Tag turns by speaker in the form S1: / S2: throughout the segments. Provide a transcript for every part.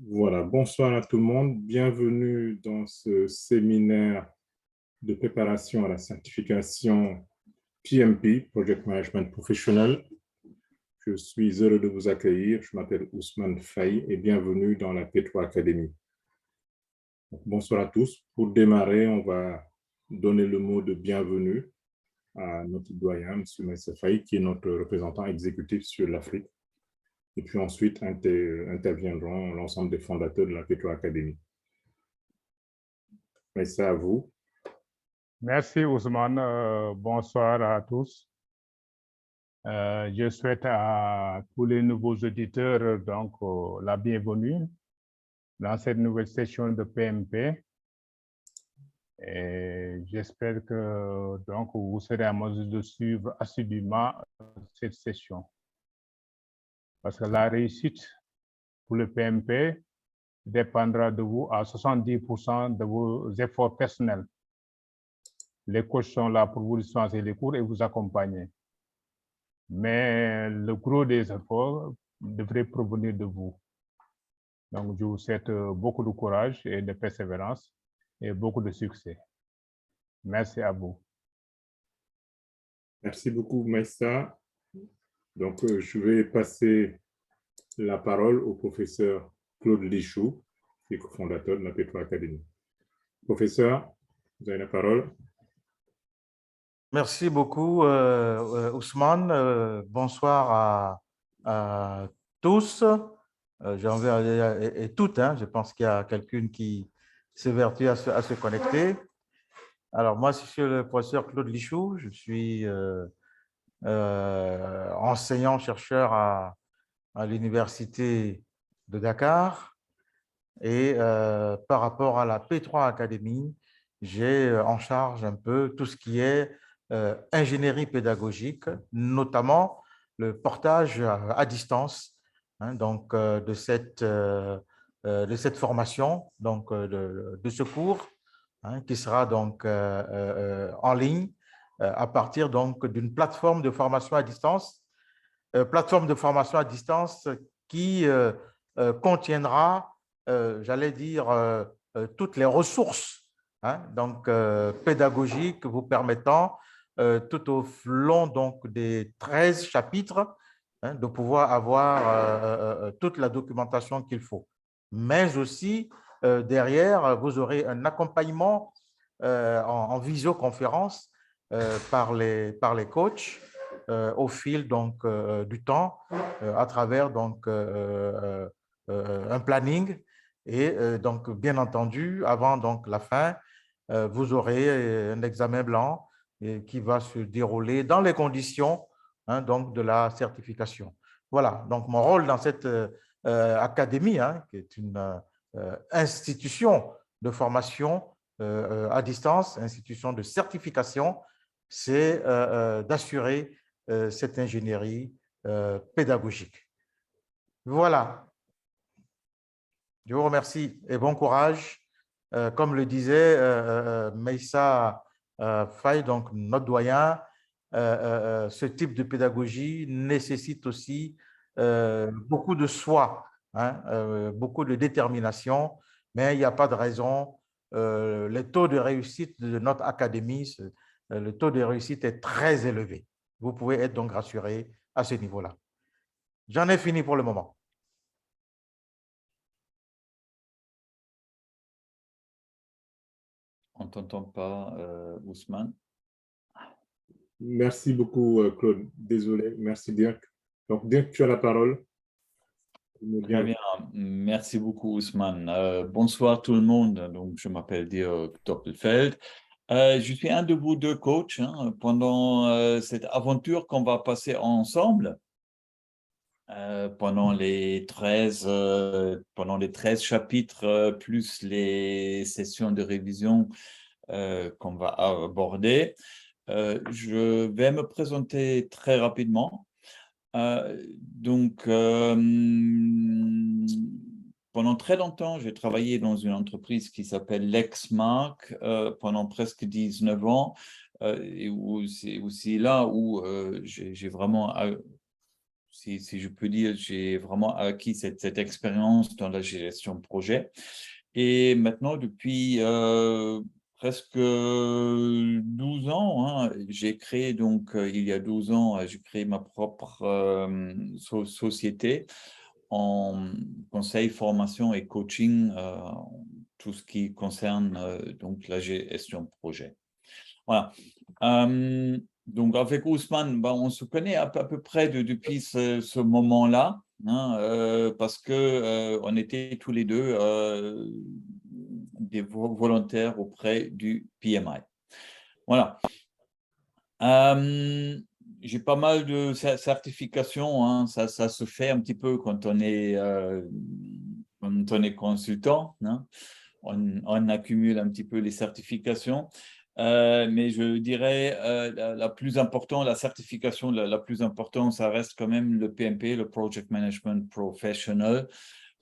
S1: Voilà, bonsoir à tout le monde. Bienvenue dans ce séminaire de préparation à la certification PMP, Project Management Professional. Je suis heureux de vous accueillir. Je m'appelle Ousmane Faye et bienvenue dans la P3 Academy. Bonsoir à tous. Pour démarrer, on va donner le mot de bienvenue à notre doyen, M. Maïssa Faye, qui est notre représentant exécutif sur l'Afrique. Et puis ensuite interviendront l'ensemble des fondateurs de la P3 Academy. Maïssa, à vous.
S2: Merci Ousmane, bonsoir à tous. Je souhaite à tous les nouveaux auditeurs la bienvenue dans cette nouvelle session de PMP. Et j'espère que vous serez en mesure de suivre assidûment cette session. Parce que la réussite pour le PMP dépendra de vous à 70% de vos efforts personnels. Les coachs sont là pour vous dispenser les cours et vous accompagner. Mais le gros des efforts devrait provenir de vous. Donc, je vous souhaite beaucoup de courage et de persévérance et beaucoup de succès. Merci à vous.
S1: Merci beaucoup, Maïssa. Donc, je vais passer la parole au professeur Claude Lichou, qui est cofondateur de la P3 Academy. Professeur, vous avez la parole.
S3: Merci beaucoup, Ousmane. Bonsoir à tous et toutes. Je pense qu'il y a quelqu'un qui s'évertue à se connecter. Alors, moi, je suis le professeur Claude Lichou. Je suis enseignant-chercheur à l'Université de Dakar. Et par rapport à la P3 Academy, j'ai en charge un peu tout ce qui est ingénierie pédagogique, notamment le portage à distance de cette formation, de ce cours qui sera en ligne à partir d'une plateforme de formation à distance, qui contiendra, j'allais dire, toutes les ressources pédagogiques vous permettant tout au long des 13 chapitres de pouvoir avoir toute la documentation qu'il faut. Mais aussi, derrière, vous aurez un accompagnement en visioconférence par les coachs au fil du temps à travers un planning. Et bien entendu, avant la fin, vous aurez un examen blanc qui va se dérouler dans les conditions de la certification. Voilà, donc mon rôle dans cette académie, qui est une institution de formation à distance, institution de certification, c'est d'assurer cette ingénierie pédagogique. Voilà. Je vous remercie et bon courage. Comme le disait Maïssa Faye, donc notre doyen, ce type de pédagogie nécessite aussi beaucoup de soi, beaucoup de détermination, mais il n'y a pas de raison. Le taux de réussite de notre académie, le taux de réussite est très élevé. Vous pouvez être donc rassuré à ce niveau-là. J'en ai fini pour le moment.
S4: On ne t'entend pas, Ousmane.
S1: Merci beaucoup, Claude. Désolé. Merci, Dirk. Donc, Dirk, tu as la parole.
S4: Très bien. Merci beaucoup, Ousmane. Bonsoir tout le monde. Donc, je m'appelle Dirk Doppelfeld. Je suis un de vous deux coachs pendant cette aventure qu'on va passer ensemble. Pendant les 13 chapitres, plus les sessions de révision qu'on va aborder. Je vais me présenter très rapidement. Pendant très longtemps, j'ai travaillé dans une entreprise qui s'appelle Lexmark pendant presque 19 ans. Et c'est aussi là où j'ai vraiment si je peux dire, j'ai vraiment acquis cette expérience dans la gestion de projet. Et maintenant, depuis presque 12 ans, hein, j'ai créé donc, il y a 12 ans, j'ai créé ma propre société en conseil, formation et coaching, tout ce qui concerne donc la gestion de projet. Voilà. Donc, avec Ousmane, on se connaît à peu près depuis ce moment-là, hein, parce qu'on était tous les deux des volontaires auprès du PMI. Voilà. J'ai pas mal de certifications, hein, ça se fait un petit peu quand on est consultant, hein. On accumule un petit peu les certifications. Mais je dirais la plus importante, la certification la plus importante, ça reste quand même le PMP, le Project Management Professional.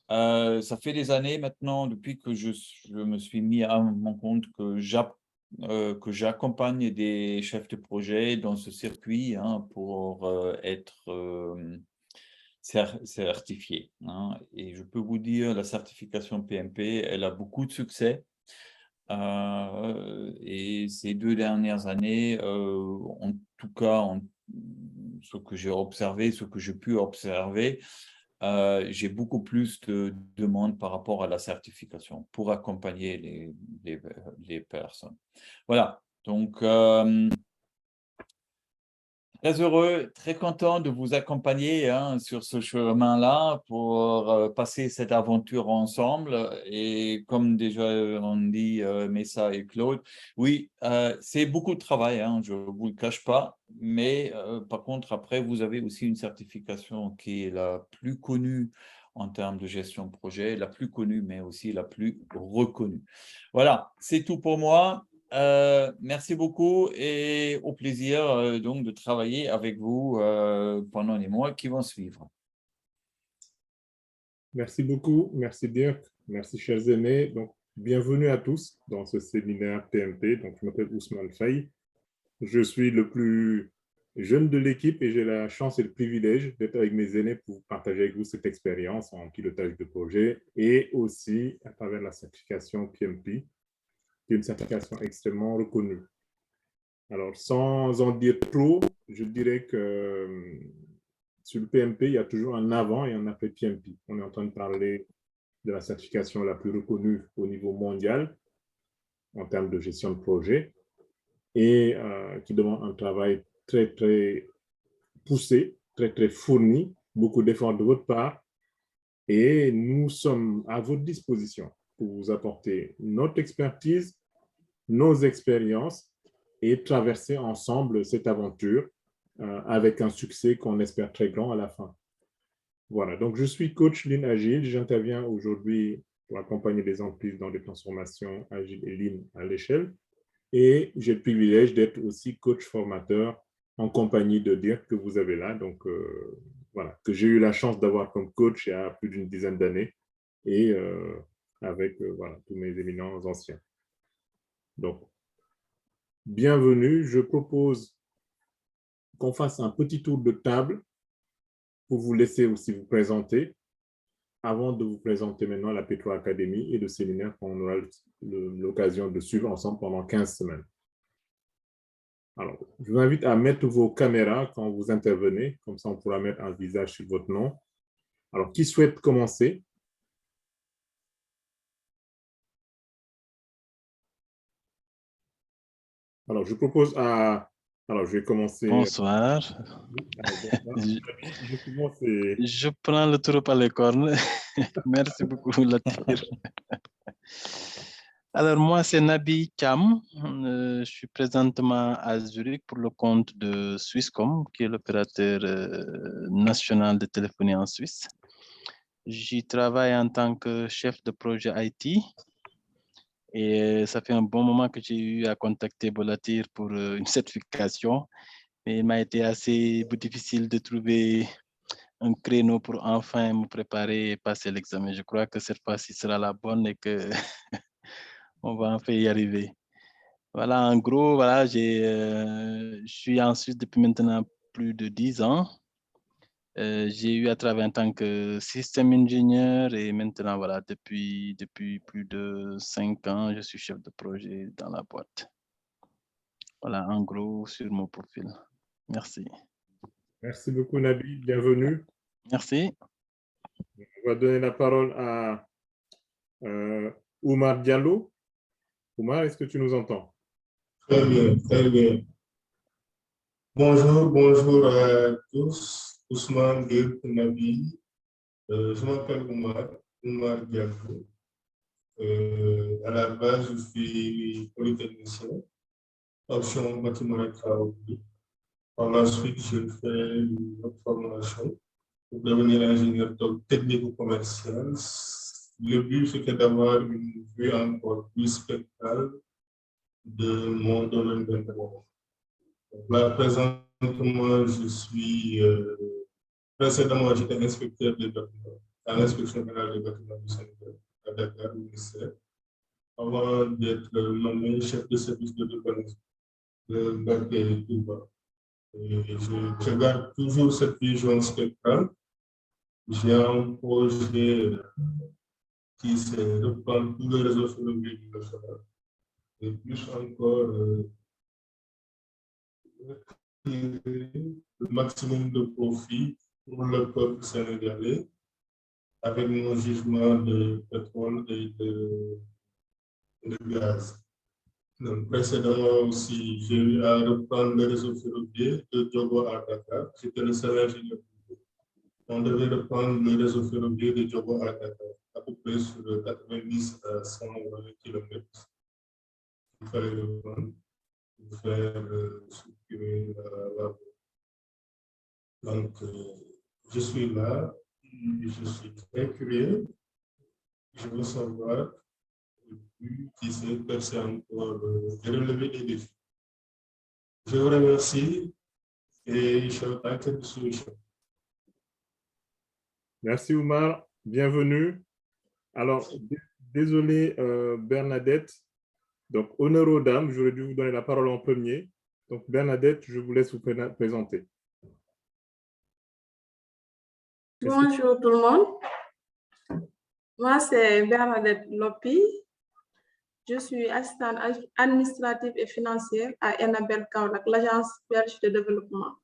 S4: Ça fait des années maintenant, depuis que je me suis mis à mon compte, que j'accompagne des chefs de projet dans ce circuit, hein, pour être certifié, hein. Et je peux vous dire, la certification PMP, elle a beaucoup de succès. Et ces 2 dernières années, en tout cas, ce que j'ai observé, ce que j'ai pu observer, j'ai beaucoup plus de demandes par rapport à la certification pour accompagner les personnes. Voilà, donc très heureux, très content de vous accompagner, hein, sur ce chemin-là pour passer cette aventure ensemble. Et comme déjà on dit, Messa et Claude, oui, c'est beaucoup de travail, hein, je ne vous le cache pas. Mais par contre, après, vous avez aussi une certification qui est la plus connue en termes de gestion de projet, la plus connue, mais aussi la plus reconnue. Voilà, c'est tout pour moi. Merci beaucoup et au plaisir donc de travailler avec vous pendant les mois qui vont suivre.
S1: Merci beaucoup. Merci Dirk. Merci chers aînés. Donc, bienvenue à tous dans ce séminaire PMP. Donc, je m'appelle Ousmane Faye. Je suis le plus jeune de l'équipe et j'ai la chance et le privilège d'être avec mes aînés pour partager avec vous cette expérience en pilotage de projet et aussi à travers la certification PMP, qui est une certification extrêmement reconnue. Alors, sans en dire trop, je dirais que sur le PMP, il y a toujours un avant et un après PMP. On est en train de parler de la certification la plus reconnue au niveau mondial en termes de gestion de projet et qui demande un travail très, très poussé, très, très fourni, beaucoup d'efforts de votre part. Et nous sommes à votre disposition pour vous apporter notre expertise, nos expériences et traverser ensemble cette aventure avec un succès qu'on espère très grand à la fin. Voilà, donc je suis coach Lean Agile. J'interviens aujourd'hui pour accompagner les entreprises dans des transformations agiles et Lean à l'échelle. Et j'ai le privilège d'être aussi coach formateur en compagnie de Dirk que vous avez là. Donc, voilà, que j'ai eu la chance d'avoir comme coach il y a plus d'une dizaine d'années et avec voilà, tous mes éminents anciens. Donc, bienvenue. Je propose qu'on fasse un petit tour de table pour vous laisser aussi vous présenter avant de vous présenter maintenant la P3 Academy et le séminaire qu'on aura l'occasion de suivre ensemble pendant 15 semaines. Alors, je vous invite à mettre vos caméras quand vous intervenez, comme ça on pourra mettre un visage sur votre nom. Alors, qui souhaite commencer? Alors, je propose à... Alors, je vais commencer.
S5: Bonsoir. Je prends le taureau par les cornes. Merci beaucoup, Latir. Alors, moi, c'est Nabi Cham. Je suis présentement à Zurich pour le compte de Swisscom, qui est l'opérateur national de téléphonie en Suisse. J'y travaille en tant que chef de projet IT. Et ça fait un bon moment que j'ai eu à contacter Bolatir pour une certification. Mais il m'a été assez difficile de trouver un créneau pour enfin me préparer et passer l'examen. Je crois que cette fois-ci sera la bonne et que on va enfin y arriver. Voilà, en gros, voilà, je suis en Suisse depuis maintenant plus de 10 ans. J'ai eu à travailler en tant que système ingénieur et maintenant, voilà, depuis plus de 5 ans, je suis chef de projet dans la boîte. Voilà, en gros, sur mon profil. Merci.
S1: Merci beaucoup, Nabi. Bienvenue.
S5: Merci.
S1: On va donner la parole à Oumar Diallo. Oumar, est-ce que tu nous entends?
S6: Très bien, très bien. Bonjour à tous. Ousmane, Gueye, Nabi. Je m'appelle Oumar Diallo. À la base, je suis polytechnicien, option bâtiment et travaux. Par la suite, je fais une autre formation pour devenir ingénieur technico-commercial. Le but, c'était d'avoir une vue encore plus spectrale de mon domaine d'intervention. Là, présentement, je suis... précédemment, j'étais inspecteur des bâtiments à l'inspection générale des bâtiments du Sénégal, à Dakar, au ministère, avant d'être nommé chef de service de l'urbanisme de Mbacké et Touba. Et je garde toujours cette vision spectrale. J'ai un projet qui c'est de prendre tous les réseaux ferroviaires du national et plus encore le maximum de profit pour le peuple sénégalais avec mon gisement de pétrole et de gaz. Donc, précédemment aussi, j'ai eu à reprendre le réseau ferroviaire de Diogo à Dakar. J'étais le seul ingénieur. On devait reprendre le réseau ferroviaire de Diogo à Dakar, à peu près sur 90 à 120 km. Il fallait reprendre pour faire circuler la voie. Donc, je suis là, je suis très curieux, je veux savoir, qui sait percer encore, de relever des défis. Je vous remercie et je suis à quelle solution.
S1: Merci, Oumar. Bienvenue. Alors, désolé, Bernadette. Donc, honneur aux dames, j'aurais dû vous donner la parole en premier. Donc, Bernadette, je vous laisse vous présenter.
S7: Bonjour tout le monde. Moi, c'est Bernadette Lopi. Je suis assistante administrative et financière à Enabel Kaolack, l'agence belge de développement.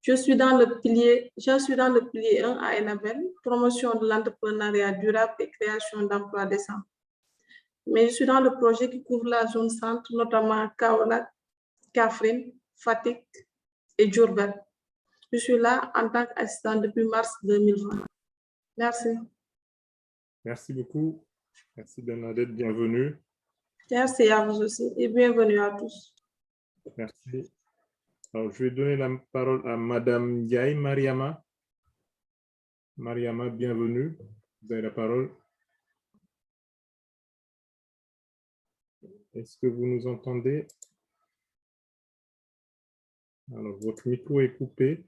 S7: Je suis dans le pilier 1 à Enabel, promotion de l'entrepreneuriat durable et création d'emplois décents. Mais je suis dans le projet qui couvre la zone centre, notamment Kaolack, Kaffrine, Fatick et Diourbel. Je suis là en tant qu'assistante depuis mars 2020. Merci.
S1: Merci beaucoup. Merci Bernadette, bienvenue.
S7: Merci à vous aussi et bienvenue à tous.
S1: Merci. Alors, je vais donner la parole à Madame Ndiaye Mariama. Mariama, bienvenue. Vous avez la parole. Est-ce que vous nous entendez? Alors, votre micro est coupé.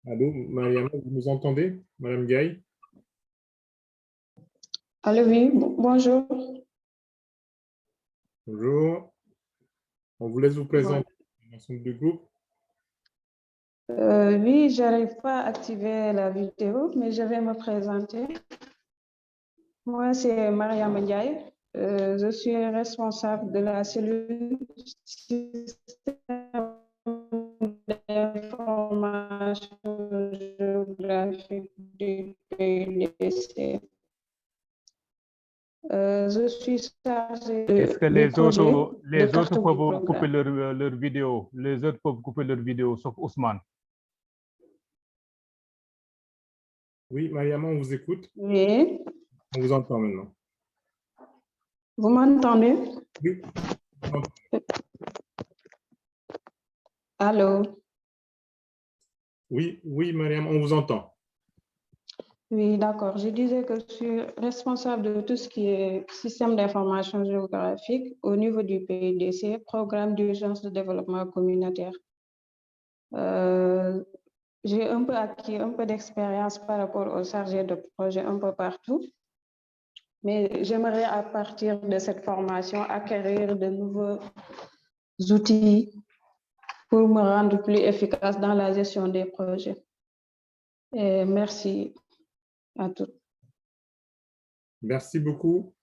S1: Allô, Mariama, vous nous entendez? Madame Ndiaye?
S8: Allô, oui, bonjour.
S1: Bonjour. On vous laisse vous présenter l'ensemble du groupe.
S8: Oui, je n'arrive pas à activer la vidéo, mais je vais me présenter. Moi, c'est Mariam Ndiaye. Je suis responsable de la cellule système d'information géographique du PDC. Je suis chargée de...
S2: Est-ce que les autres peuvent couper leur vidéo? Les autres peuvent couper leur vidéo, sauf Ousmane.
S1: Oui, Mariama, on vous écoute.
S8: Oui.
S1: On vous entend maintenant.
S8: Vous m'entendez?
S1: Oui.
S8: Allô?
S1: Oui, oui, Mariam, on vous entend.
S8: Oui, d'accord. Je disais que je suis responsable de tout ce qui est système d'information géographique au niveau du PDC, Programme d'urgence de développement communautaire. J'ai acquis un peu d'expérience par rapport aux chargés de projet un peu partout. Mais j'aimerais à partir de cette formation acquérir de nouveaux outils pour me rendre plus efficace dans la gestion des projets. Et merci à tous.
S1: Merci beaucoup.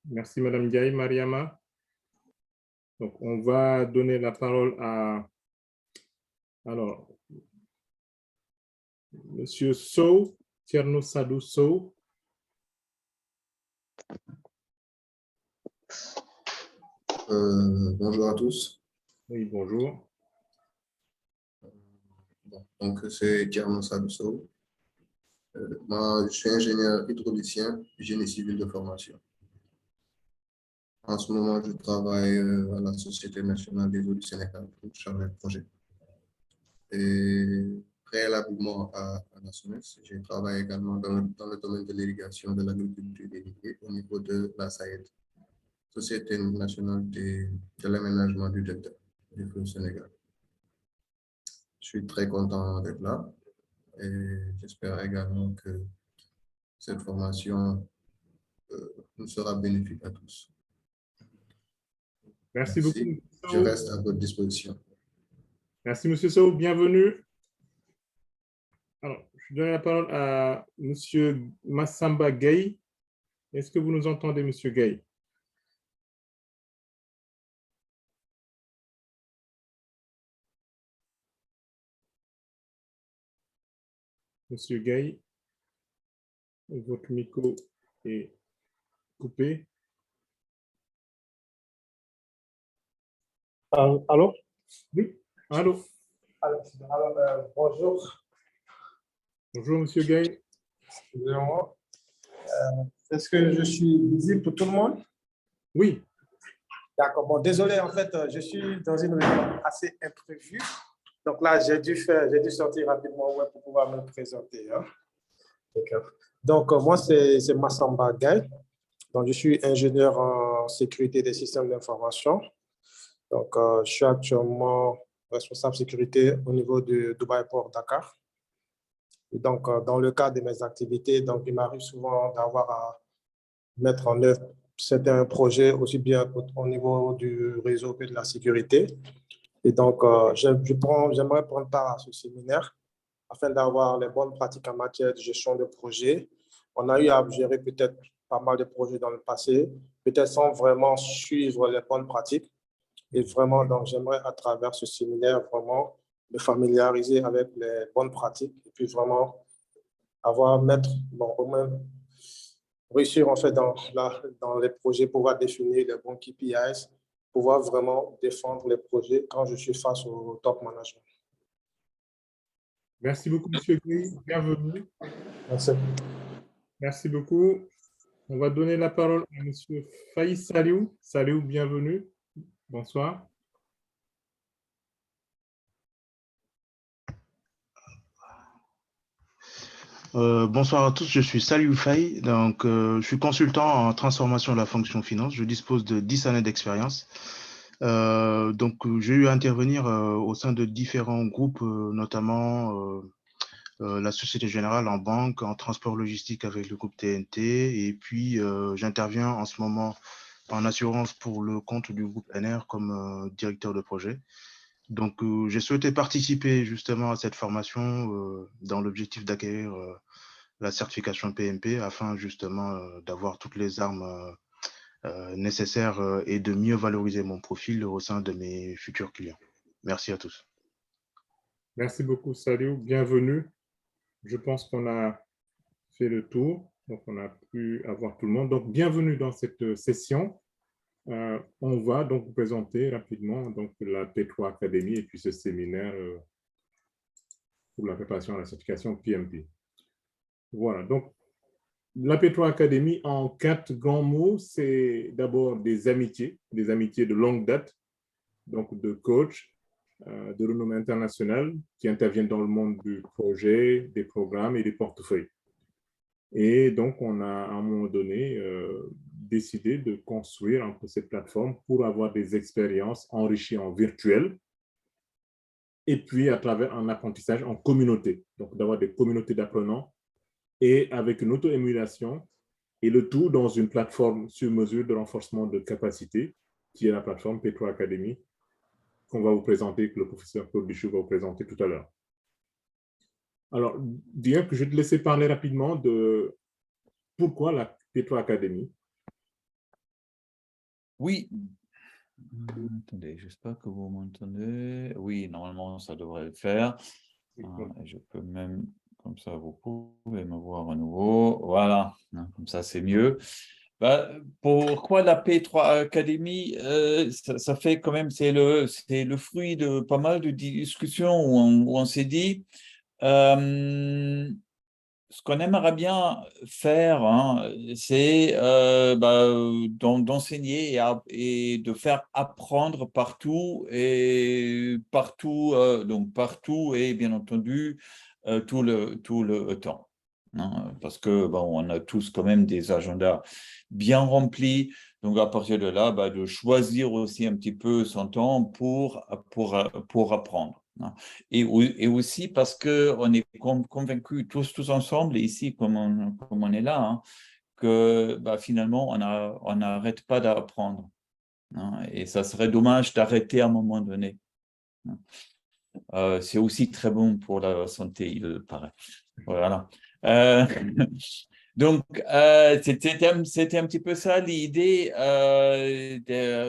S1: Merci Madame Gaye, Mariama. Donc, on va donner la parole à Monsieur Sow, Tierno Sadou Sow.
S9: Bonjour à tous.
S1: Oui, bonjour.
S9: Donc, c'est Tierno Sadou Sow. Moi, je suis ingénieur hydraulicien, génie civil de formation. En ce moment, je travaille à la Société nationale des eaux du Sénégal pour chargé de projet. Et préalablement à la SONES, j'ai travaillé également dans le domaine de l'irrigation, de l'agriculture irriguée au niveau de la SAED, Société nationale de l'aménagement du delta du fleuve Sénégal. Je suis très content d'être là et j'espère également que cette formation nous sera bénéfique à tous.
S1: Merci beaucoup.
S9: Je reste à votre disposition.
S1: Merci, Monsieur Sow. Bienvenue. Alors, je donne la parole à Monsieur Massamba Gaye. Est-ce que vous nous entendez, Monsieur Gaye? Monsieur Gaye, votre micro est coupé.
S10: Allô?
S1: Oui, allô.
S10: Bonjour.
S1: Bonjour, Monsieur Gaye.
S10: Excusez-moi. Est-ce que je suis visible pour tout le monde?
S1: Oui.
S10: D'accord. Bon, désolé, en fait, je suis dans une réunion assez imprévue. Donc là, j'ai dû sortir rapidement pour pouvoir me présenter. Hein. Donc, moi, c'est Massamba Gaye. Donc, je suis ingénieur en sécurité des systèmes d'information. Donc, je suis actuellement responsable sécurité au niveau du Dubai Port Dakar. Et donc, dans le cadre de mes activités, donc, il m'arrive souvent d'avoir à mettre en œuvre certains projets, aussi bien au niveau du réseau que de la sécurité. Et donc, j'aimerais prendre part à ce séminaire afin d'avoir les bonnes pratiques en matière de gestion de projet. On a eu à gérer peut-être pas mal de projets dans le passé, peut-être sans vraiment suivre les bonnes pratiques. Et vraiment, donc, j'aimerais à travers ce séminaire vraiment me familiariser avec les bonnes pratiques et puis vraiment réussir en fait dans les projets, pouvoir définir les bons KPIs, pouvoir vraiment défendre les projets quand je suis face au top management.
S1: Merci beaucoup, Monsieur Gay. Bienvenue.
S10: Merci.
S1: Merci beaucoup. On va donner la parole à Monsieur Faïs Saliou. Saliou, bienvenue. Bonsoir.
S11: Bonsoir à tous, je suis Saliou Faye, donc je suis consultant en transformation de la fonction finance. Je dispose de 10 années d'expérience. Donc j'ai eu à intervenir au sein de différents groupes, notamment la Société Générale en banque, en transport logistique avec le groupe TNT, et puis j'interviens en ce moment en assurance pour le compte du groupe NR comme directeur de projet. Donc, j'ai souhaité participer justement à cette formation dans l'objectif d'acquérir la certification PMP afin justement d'avoir toutes les armes nécessaires et de mieux valoriser mon profil au sein de mes futurs clients. Merci à tous.
S1: Merci beaucoup, Saliou. Bienvenue. Je pense qu'on a fait le tour, donc on a pu avoir tout le monde. Donc, bienvenue dans cette session. On va donc vous présenter rapidement donc, la P3 Academy et puis ce séminaire pour la préparation à la certification PMP. Voilà, donc la P3 Academy en 4 grands mots, c'est d'abord des amitiés de longue date, donc de coachs de renommée internationale qui interviennent dans le monde du projet, des programmes et des portefeuilles. Et donc, on a à un moment donné décidé de construire un peu cette plateforme pour avoir des expériences enrichies en virtuel et puis à travers un apprentissage en communauté. Donc, d'avoir des communautés d'apprenants et avec une auto-émulation et le tout dans une plateforme sur mesure de renforcement de capacité, qui est la plateforme P3 Academy, qu'on va vous présenter, que le professeur Claude Bichou va vous présenter tout à l'heure. Alors, bien que je vais te laisser parler rapidement de pourquoi la P3 Academy.
S4: Oui. Attendez, j'espère que vous m'entendez. Oui, normalement, ça devrait le faire. Je peux même, comme ça, vous pouvez me voir à nouveau. Voilà, comme ça, c'est mieux. Pourquoi la P3 Academy, ça fait quand même, c'est le fruit de pas mal de discussions où on s'est dit, ce qu'on aimerait bien faire, hein, c'est d'enseigner et de faire apprendre partout donc partout et bien entendu tout le temps. Hein, parce que on a tous quand même des agendas bien remplis. Donc à partir de là, de choisir aussi un petit peu son temps pour apprendre. Et aussi parce qu'on est convaincus tous ensemble, ici comme on est là, hein, que finalement on n'arrête pas d'apprendre. Hein, et ça serait dommage d'arrêter à un moment donné. C'est aussi très bon pour la santé, il paraît. Voilà. Donc, c'était un petit peu ça l'idée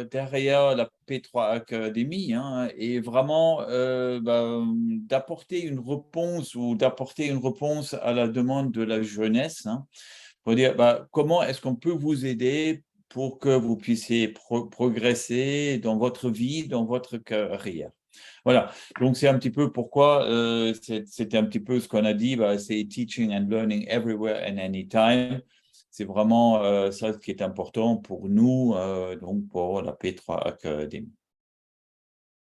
S4: derrière la P3 Academy, hein, et vraiment d'apporter une réponse à la demande de la jeunesse, hein, pour dire comment est-ce qu'on peut vous aider pour que vous puissiez progresser dans votre vie, dans votre carrière. Voilà, donc c'est un petit peu pourquoi c'était un petit peu ce qu'on a dit, c'est teaching and learning everywhere and anytime. C'est vraiment ça qui est important pour nous, donc pour la P3 Academy.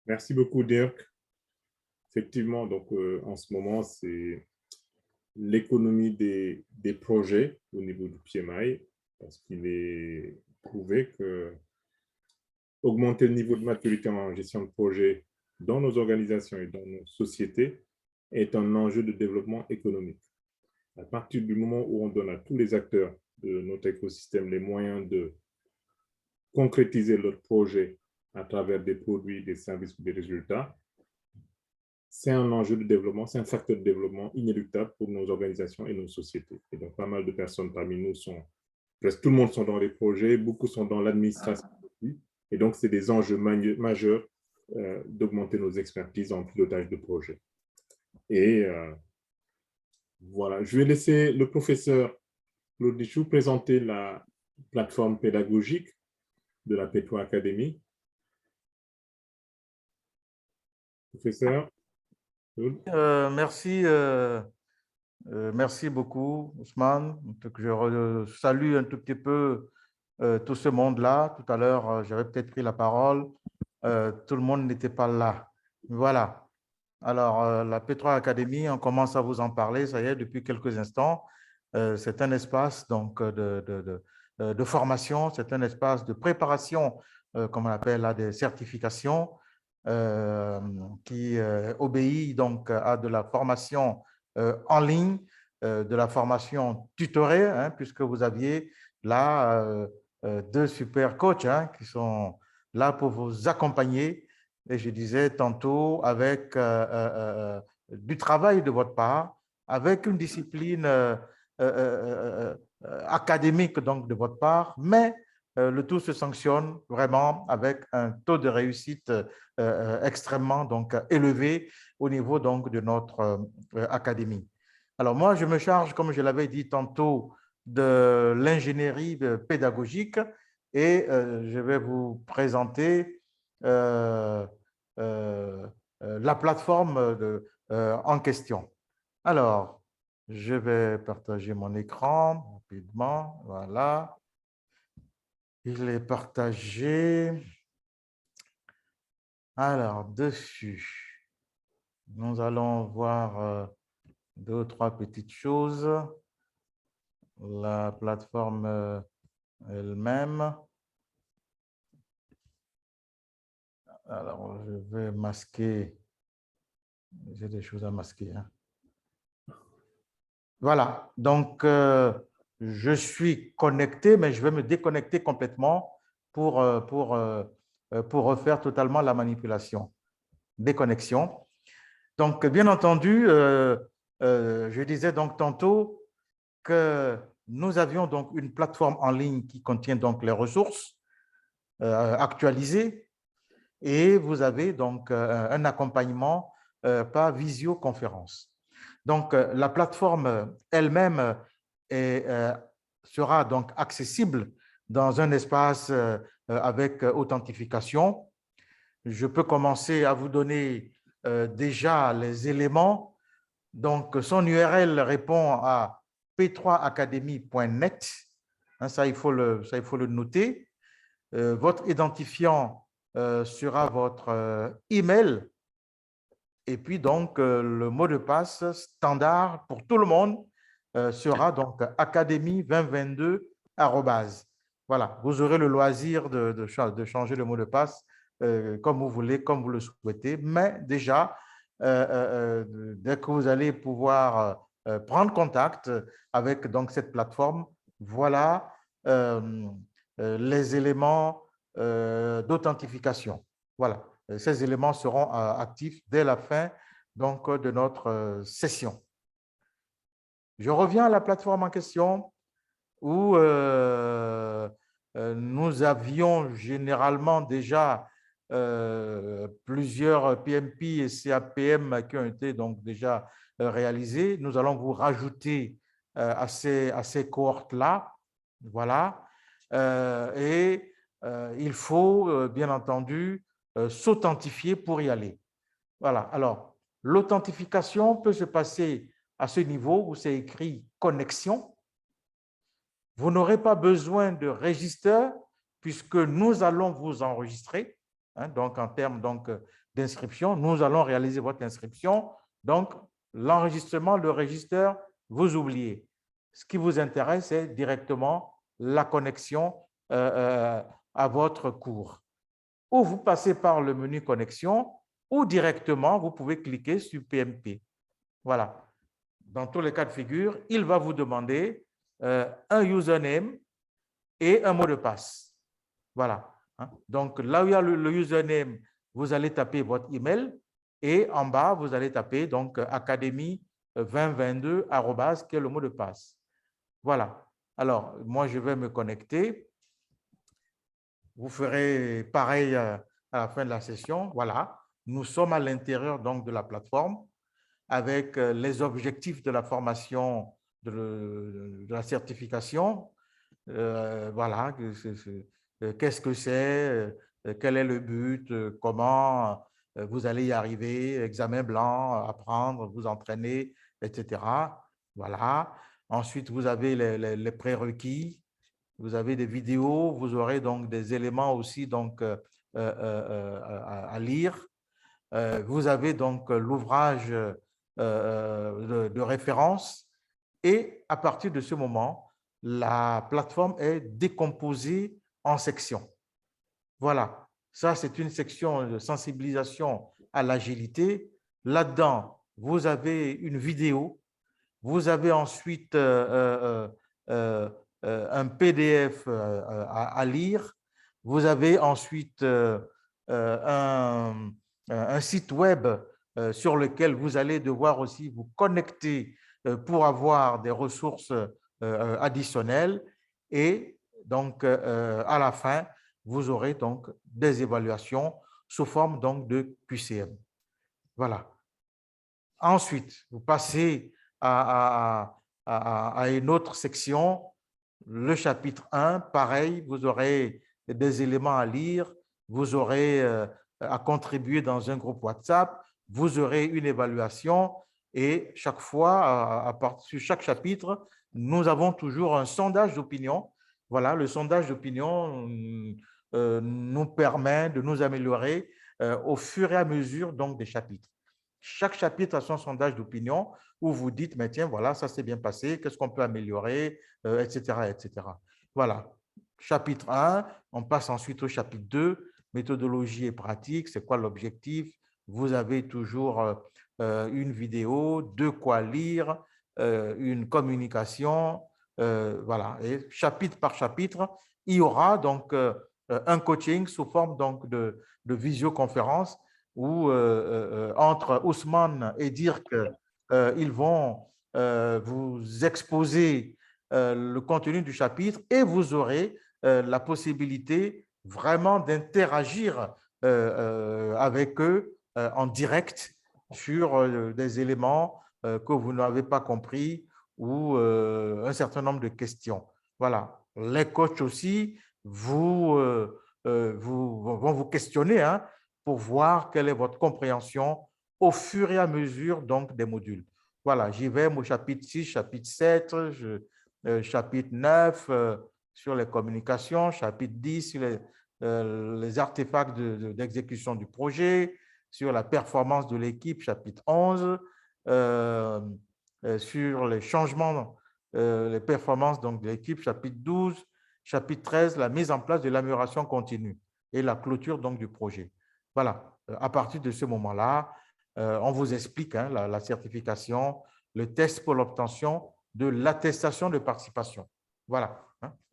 S1: Merci beaucoup, Dirk. Effectivement, donc en ce moment, c'est l'économie des projets au niveau du PMI, parce qu'il est prouvé que augmenter le niveau de maturité en gestion de projet dans nos organisations et dans nos sociétés est un enjeu de développement économique. À partir du moment où on donne à tous les acteurs de notre écosystème les moyens de concrétiser leurs projets à travers des produits, des services ou des résultats, c'est un enjeu de développement, c'est un facteur de développement inéluctable pour nos organisations et nos sociétés. Et donc, pas mal de personnes parmi nous presque tout le monde sont dans les projets, beaucoup sont dans l'administration aussi. Et donc, c'est des enjeux majeurs d'augmenter nos expertises en pilotage de projet. Et voilà, je vais laisser le professeur Claude Bichou présenter la plateforme pédagogique de la P3 Academy. Professeur.
S3: Merci beaucoup, Ousmane. Je salue un tout petit peu tout ce monde-là. Tout à l'heure, j'avais peut-être pris la parole. Tout le monde n'était pas là. Voilà. Alors, la P3 Academy, on commence à vous en parler, ça y est, depuis quelques instants. C'est un espace donc, de formation, c'est un espace de préparation, comme on appelle là, des certifications, qui obéit donc à de la formation en ligne, de la formation tutorée, hein, puisque vous aviez là deux super coachs hein, qui sont là pour vous accompagner. Et je disais tantôt avec du travail de votre part, avec une discipline académique donc de votre part, mais le tout se sanctionne vraiment avec un taux de réussite extrêmement donc, élevé au niveau donc, de notre académie. Alors moi, je me charge, comme je l'avais dit tantôt, de l'ingénierie pédagogique et je vais vous présenter la plateforme en question. Alors, je vais partager mon écran rapidement. Voilà. Il est partagé. Alors, dessus, nous allons voir deux ou trois petites choses. La plateforme elle-même. Alors, je vais masquer. J'ai des choses à masquer. Hein. Voilà. Donc, je suis connecté, mais je vais me déconnecter complètement pour refaire totalement la manipulation. Déconnexion. Donc, bien entendu, je disais donc tantôt que nous avions donc une plateforme en ligne qui contient donc les ressources actualisées et vous avez donc un accompagnement par visioconférence. Donc, la plateforme elle-même sera donc accessible dans un espace avec authentification. Je peux commencer à vous donner déjà les éléments. Donc, son URL répond à p3academy.net. Ça, il faut le noter. Votre identifiant sera votre email. Et puis, donc, le mot de passe standard pour tout le monde sera donc academy2022 @. Voilà, vous aurez le loisir de changer le mot de passe comme vous voulez, comme vous le souhaitez. Mais déjà, dès que vous allez pouvoir prendre contact avec donc, cette plateforme, voilà les éléments d'authentification. Voilà, ces éléments seront actifs dès la fin donc, de notre session. Je reviens à la plateforme en question où nous avions généralement déjà plusieurs PMP et CAPM qui ont été donc déjà réalisés. Nous allons vous rajouter à ces cohortes-là. Voilà. Et il faut, bien entendu, s'authentifier pour y aller. Voilà. Alors, l'authentification peut se passer à ce niveau où c'est écrit « connexion ». Vous n'aurez pas besoin de registre puisque nous allons vous enregistrer. Donc, en termes d'inscription, nous allons réaliser votre inscription. Donc, l'enregistrement, le registre, vous oubliez. Ce qui vous intéresse, c'est directement la connexion à votre cours. Ou vous passez par le menu connexion, ou directement, vous pouvez cliquer sur PMP. Voilà. Dans tous les cas de figure, il va vous demander un username et un mot de passe. Voilà. Donc, là où il y a le username, vous allez taper votre email et en bas, vous allez taper donc academy2022 @ qui est le mot de passe. Voilà. Alors, moi, je vais me connecter. Vous ferez pareil à la fin de la session. Voilà. Nous sommes à l'intérieur donc de la plateforme avec les objectifs de la formation, de la certification. Voilà. Qu'est-ce que c'est, quel est le but, comment vous allez y arriver, examen blanc, apprendre, vous entraîner, etc. Voilà. Ensuite, vous avez les prérequis, vous avez des vidéos, vous aurez donc des éléments aussi donc, à lire. Vous avez donc l'ouvrage de référence et à partir de ce moment, la plateforme est décomposée en sections. Voilà, ça c'est une section de sensibilisation à l'agilité. Là-dedans, vous avez une vidéo, vous avez ensuite un PDF à lire, vous avez ensuite un site web sur lequel vous allez devoir aussi vous connecter pour avoir des ressources additionnelles et donc à la fin, vous aurez donc des évaluations sous forme donc de QCM. Voilà. Ensuite, vous passez à une autre section, le chapitre 1, pareil, vous aurez des éléments à lire, vous aurez à contribuer dans un groupe WhatsApp, vous aurez une évaluation et chaque fois, sur chaque chapitre, nous avons toujours un sondage d'opinion. Voilà, le sondage d'opinion nous permet de nous améliorer au fur et à mesure donc, des chapitres. Chaque chapitre a son sondage d'opinion où vous dites, mais tiens, voilà, ça s'est bien passé, qu'est-ce qu'on peut améliorer, etc., etc. Voilà, chapitre 1, on passe ensuite au chapitre 2, méthodologie et pratique, c'est quoi l'objectif? Vous avez toujours une vidéo, de quoi lire, une communication, voilà, et chapitre par chapitre, il y aura donc un coaching sous forme donc de visioconférence où entre Ousmane et Dirk, ils vont vous exposer le contenu du chapitre et vous aurez la possibilité vraiment d'interagir avec eux en direct sur des éléments que vous n'avez pas compris ou un certain nombre de questions. Voilà. Les coachs aussi vont vous questionner pour voir quelle est votre compréhension au fur et à mesure donc, des modules. Voilà, j'y vais au chapitre 6, chapitre 7, chapitre 9 sur les communications, chapitre 10 sur les artefacts d'exécution du projet, sur la performance de l'équipe, chapitre 11, sur les changements, les performances donc, de l'équipe, chapitre 12, chapitre 13, la mise en place de l'amélioration continue et la clôture donc, du projet. Voilà, à partir de ce moment-là, on vous explique la certification, le test pour l'obtention de l'attestation de participation. Voilà,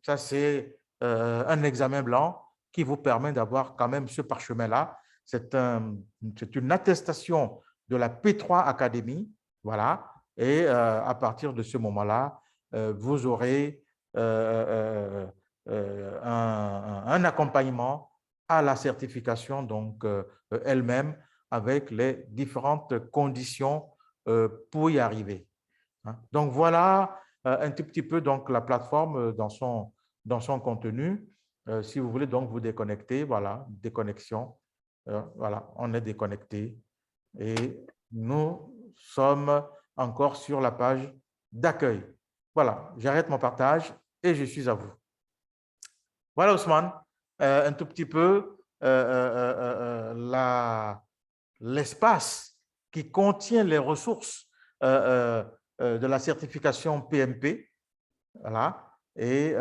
S3: ça c'est un examen blanc qui vous permet d'avoir quand même ce parchemin-là. C'est une attestation de la P3 Academy, voilà, et à partir de ce moment-là, vous aurez un accompagnement à la certification donc elle-même avec les différentes conditions pour y arriver. Donc, voilà un tout petit peu donc, la plateforme dans son contenu. Si vous voulez donc vous déconnecter, voilà, déconnexion. Voilà, on est déconnecté et nous sommes encore sur la page d'accueil. Voilà, j'arrête mon partage et je suis à vous. Voilà, Ousmane, un tout petit peu l'espace qui contient les ressources de la certification PMP. Voilà. Et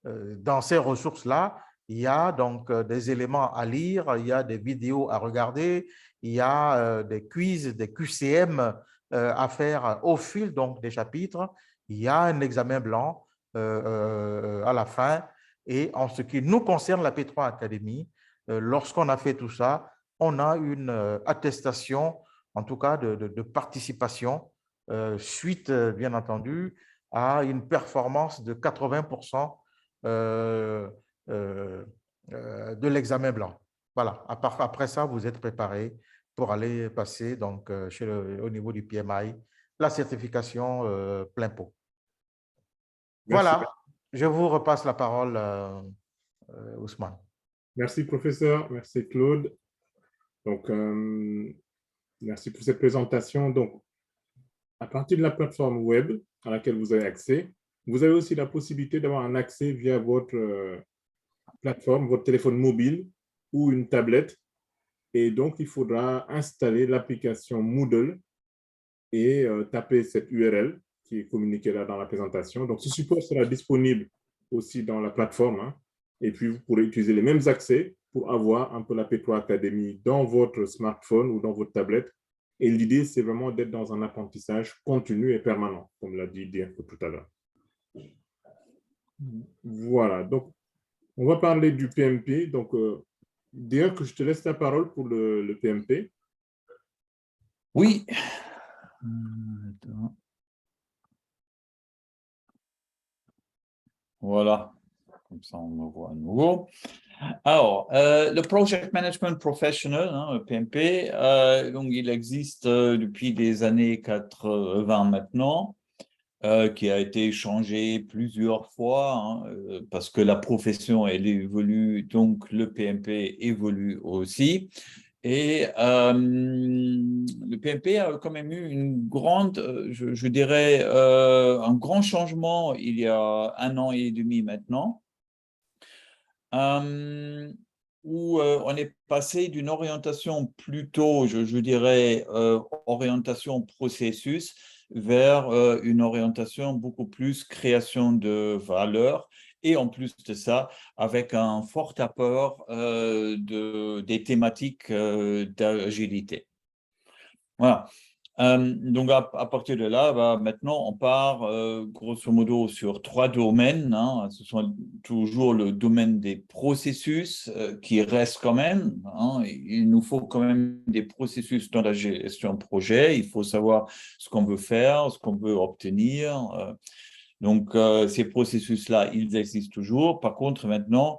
S3: dans ces ressources-là, il y a donc des éléments à lire, il y a des vidéos à regarder, il y a des quiz, des QCM à faire au fil donc, des chapitres. Il y a un examen blanc à la fin. Et en ce qui nous concerne, la P3 Academy, lorsqu'on a fait tout ça, on a une attestation, en tout cas de participation, suite, bien entendu, à une performance de 80% de l'examen blanc. Voilà, après ça, vous êtes préparé pour aller passer donc, au niveau du PMI, la certification plein pot.
S1: Merci.
S3: Voilà, je vous repasse la parole, Ousmane.
S1: Merci, professeur. Merci, Claude. Donc, merci pour cette présentation. Donc, à partir de la plateforme web à laquelle vous avez accès, vous avez aussi la possibilité d'avoir un accès via votre plateforme, votre téléphone mobile ou une tablette. Et donc, il faudra installer l'application Moodle et taper cette URL qui est communiquée là dans la présentation. Donc, ce support sera disponible aussi dans la plateforme. Et puis, vous pourrez utiliser les mêmes accès pour avoir un peu la P3 Academy dans votre smartphone ou dans votre tablette. Et l'idée, c'est vraiment d'être dans un apprentissage continu et permanent, comme l'a dit Dirk tout à l'heure. Voilà, donc on va parler du PMP. Donc, Dirk, je te laisse la parole pour le PMP.
S4: Oui. Voilà, comme ça on me voit à nouveau. Alors, le Project Management Professional, le PMP, donc il existe depuis les années 80 maintenant, qui a été changé plusieurs fois, parce que la profession, elle évolue, donc le PMP évolue aussi. Et le PMP a quand même eu une grande, je dirais, un grand changement il y a 1 an et demi maintenant, où on est passé d'une orientation plutôt, je dirais, orientation processus, vers une orientation beaucoup plus création de valeur, et en plus de ça, avec un fort apport des thématiques d'agilité. Voilà. Donc, à partir de là, maintenant, on part grosso modo sur 3 domaines. Hein. Ce sont toujours le domaine des processus qui reste quand même. Hein. Il nous faut quand même des processus dans la gestion de projet. Il faut savoir ce qu'on veut faire, ce qu'on veut obtenir. Donc, ces processus-là, ils existent toujours. Par contre, maintenant,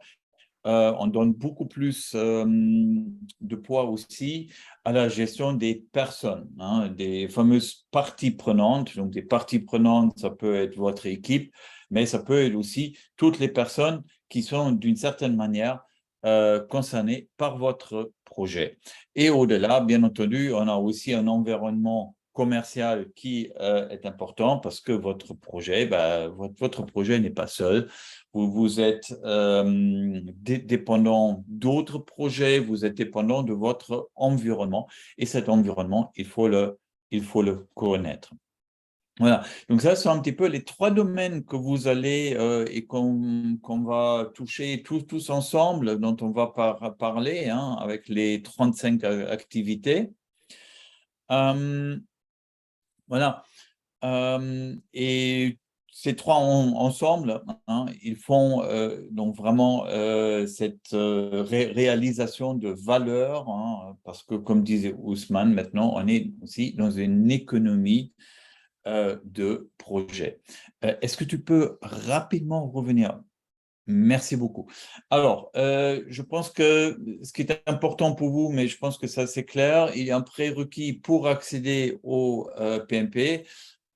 S4: on donne beaucoup plus de poids aussi à la gestion des personnes, hein, des fameuses parties prenantes. Donc, des parties prenantes, ça peut être votre équipe, mais ça peut être aussi toutes les personnes qui sont d'une certaine manière concernées par votre projet. Et au-delà, bien entendu, on a aussi un environnement commercial qui est important parce que votre projet, votre projet n'est pas seul. Vous êtes dépendant d'autres projets, vous êtes dépendant de votre environnement. Et cet environnement, il faut le connaître. Voilà, donc ça, c'est un petit peu les 3 domaines que vous allez et qu'on va toucher tous ensemble, dont on va parler hein, avec les 35 activités. Voilà. Et ces 3 ensemble, hein, ils font donc vraiment cette réalisation de valeur, hein, parce que comme disait Ousmane, maintenant, on est aussi dans une économie de projet. Est-ce que tu peux rapidement revenir? Merci beaucoup. Alors, je pense que ce qui est important pour vous, mais je pense que ça c'est clair, il y a un prérequis pour accéder au PMP.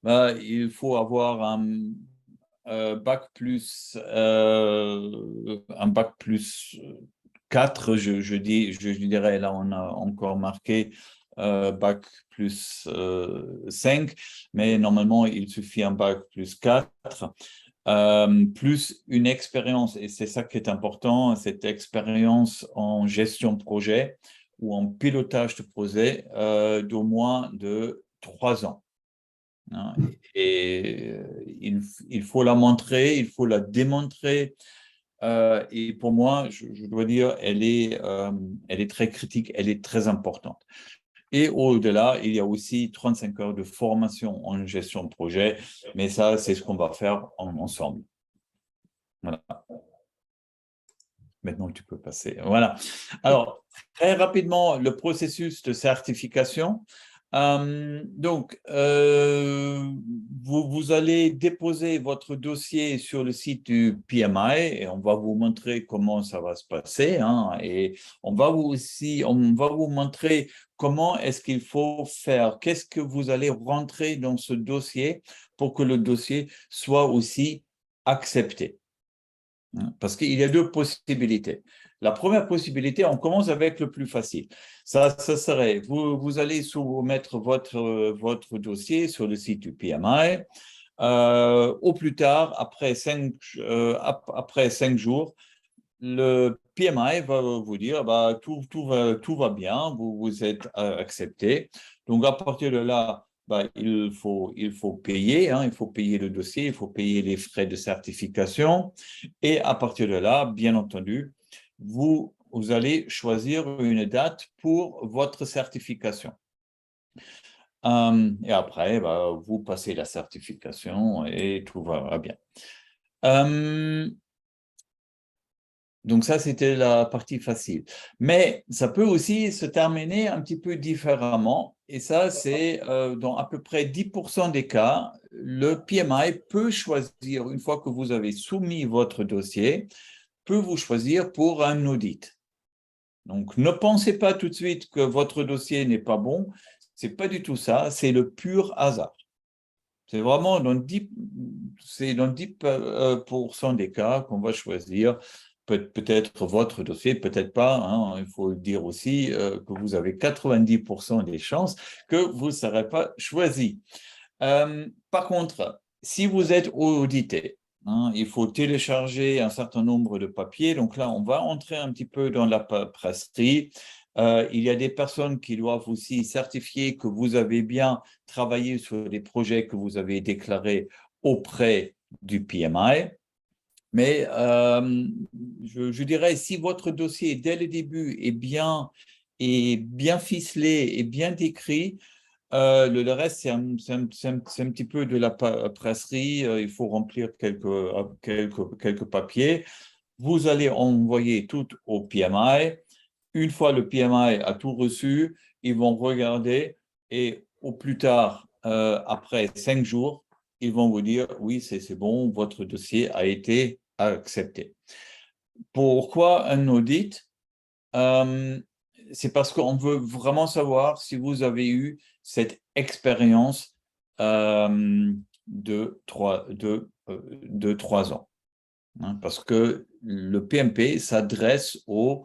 S4: Il faut avoir un bac plus 4, je dirais, là on a encore marqué bac plus 5, mais normalement il suffit un bac plus 4. Plus une expérience, et c'est ça qui est important, cette expérience en gestion de projet ou en pilotage de projet d'au moins de 3 ans. Hein. Et il faut la montrer, il faut la démontrer. Et pour moi, je dois dire, elle est très critique, elle est très importante. Et au-delà, il y a aussi 35 heures de formation en gestion de projet, mais ça, c'est ce qu'on va faire ensemble. Voilà. Maintenant, tu peux passer. Voilà. Alors, très rapidement, le processus de certification. Donc, vous allez déposer votre dossier sur le site du PMI et on va vous montrer comment ça va se passer. Hein, et on va vous montrer comment est-ce qu'il faut faire, qu'est-ce que vous allez rentrer dans ce dossier pour que le dossier soit aussi accepté. Parce qu'il y a 2 possibilités. La première possibilité, on commence avec le plus facile. Ça serait, vous allez soumettre votre dossier sur le site du PMI. Au plus tard, après 5 jours, le PMI va vous dire tout va bien, vous êtes accepté. Donc, à partir de là, il faut payer, hein, il faut payer le dossier, il faut payer les frais de certification. Et à partir de là, bien entendu, vous allez choisir une date pour votre certification. Et après, vous passez la certification et tout va bien. Donc ça, c'était la partie facile. Mais ça peut aussi se terminer un petit peu différemment. Et ça, c'est dans à peu près 10% des cas, le PMI peut choisir, une fois que vous avez soumis votre dossier, peut vous choisir pour un audit. Donc, ne pensez pas tout de suite que votre dossier n'est pas bon. Ce n'est pas du tout ça, c'est le pur hasard. C'est vraiment dans 10% des cas qu'on va choisir peut-être votre dossier, peut-être pas. Hein, il faut dire aussi que vous avez 90% des chances que vous ne serez pas choisi. Par contre, si vous êtes audité, hein, il faut télécharger un certain nombre de papiers. Donc là, on va entrer un petit peu dans la paperasserie. Il y a des personnes qui doivent aussi certifier que vous avez bien travaillé sur les projets que vous avez déclarés auprès du PMI. Mais je dirais, si votre dossier, dès le début, est bien ficelé et bien décrit, Le reste, c'est un petit peu de la presserie. Il faut remplir quelques papiers. Vous allez envoyer tout au PMI. Une fois le PMI a tout reçu, ils vont regarder et au plus tard, après 5 jours, ils vont vous dire « Oui, c'est bon, votre dossier a été accepté ». Pourquoi un audit? C'est parce qu'on veut vraiment savoir si vous avez eu cette expérience de 3 ans. Hein, parce que le PMP s'adresse aux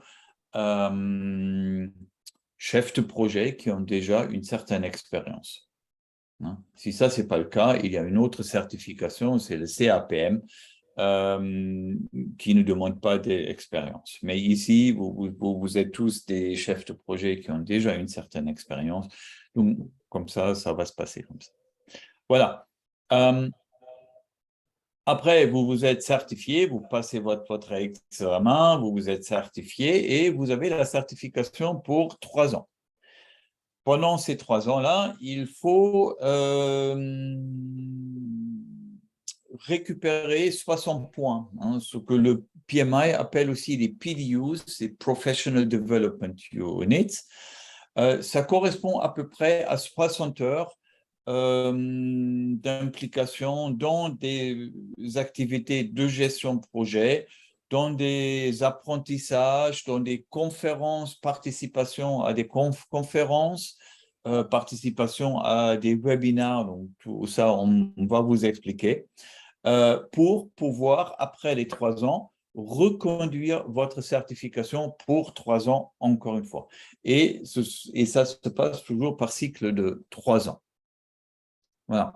S4: chefs de projet qui ont déjà une certaine expérience. Hein. Si ça, ce n'est pas le cas, il y a une autre certification, c'est le CAPM, qui ne demande pas d'expérience. Mais ici, vous êtes tous des chefs de projet qui ont déjà une certaine expérience. Donc, comme ça va se passer comme ça. Voilà. Après, vous vous êtes certifié, vous passez votre examen, vous vous êtes certifié et vous avez la certification pour 3 ans. Pendant ces 3 ans-là, il faut récupérer 60 points, hein, ce que le PMI appelle aussi les PDUs, c'est Professional Development Units. Ça correspond à peu près à 60 heures d'implication dans des activités de gestion de projet, dans des apprentissages, dans des conférences, participation à des conférences, participation à des webinaires, donc tout ça, on va vous expliquer, pour pouvoir, après les 3 ans, reconduire votre certification pour 3 ans, encore une fois. Et ça se passe toujours par cycle de 3 ans. Voilà.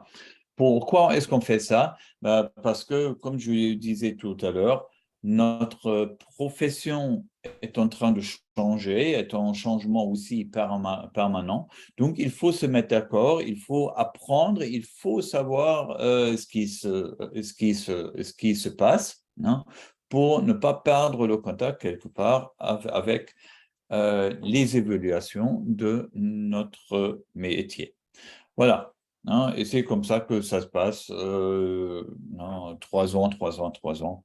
S4: Pourquoi est-ce qu'on fait ça? Parce que, comme je le disais tout à l'heure, notre profession est en train de changer, est en changement aussi permanent. Donc, il faut se mettre d'accord, il faut apprendre, il faut savoir ce qui se passe, hein, pour ne pas perdre le contact quelque part avec les évaluations de notre métier. Voilà. Hein, et c'est comme ça que ça se passe, 3 ans, 3 ans, 3 ans,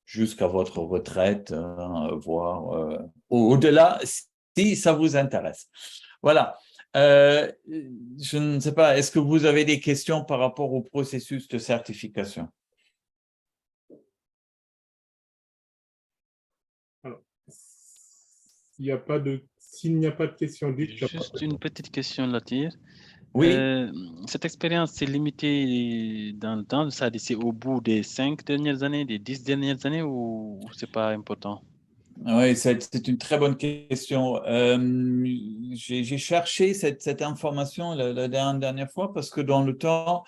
S4: jusqu'à votre retraite, voire au-delà, si ça vous intéresse. Voilà. Je ne sais pas, est-ce que vous avez des questions par rapport au processus de certification?
S1: Alors, s'il n'y a pas de questions dites...
S5: Juste une petite question, Latir.
S4: Oui.
S5: Cette expérience, c'est limité dans le temps, c'est au bout des 5 dernières années, des 10 dernières années, ou ce n'est pas important?
S4: Oui, c'est une très bonne question. J'ai cherché cette information la dernière fois parce que dans le temps,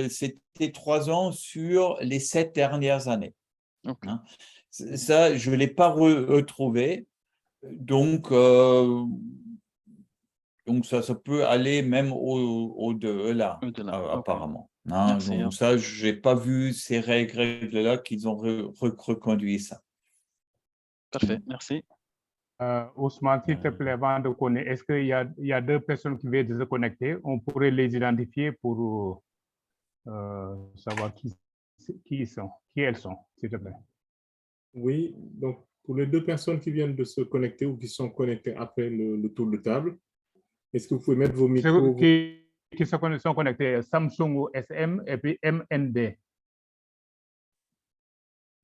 S4: c'était 3 ans sur les 7 dernières années.
S5: Okay.
S4: Hein. Ça, je ne l'ai pas retrouvé. Donc ça peut aller même au-delà, apparemment. Okay. Hein, merci, donc ça, je n'ai pas vu ces règles-là qu'ils ont reconduit ça.
S5: Parfait, merci.
S2: Ousmane, s'il te plaît, avant de connaître, est-ce qu'il y a 2 personnes qui viennent de se connecter? On pourrait les identifier pour savoir qui elles sont, s'il te plaît.
S1: Oui, donc pour les 2 personnes qui viennent de se connecter ou qui sont connectées après le tour de table, est-ce que vous pouvez mettre vos micros?
S2: Qui sont connectés, Samsung SM et puis MND.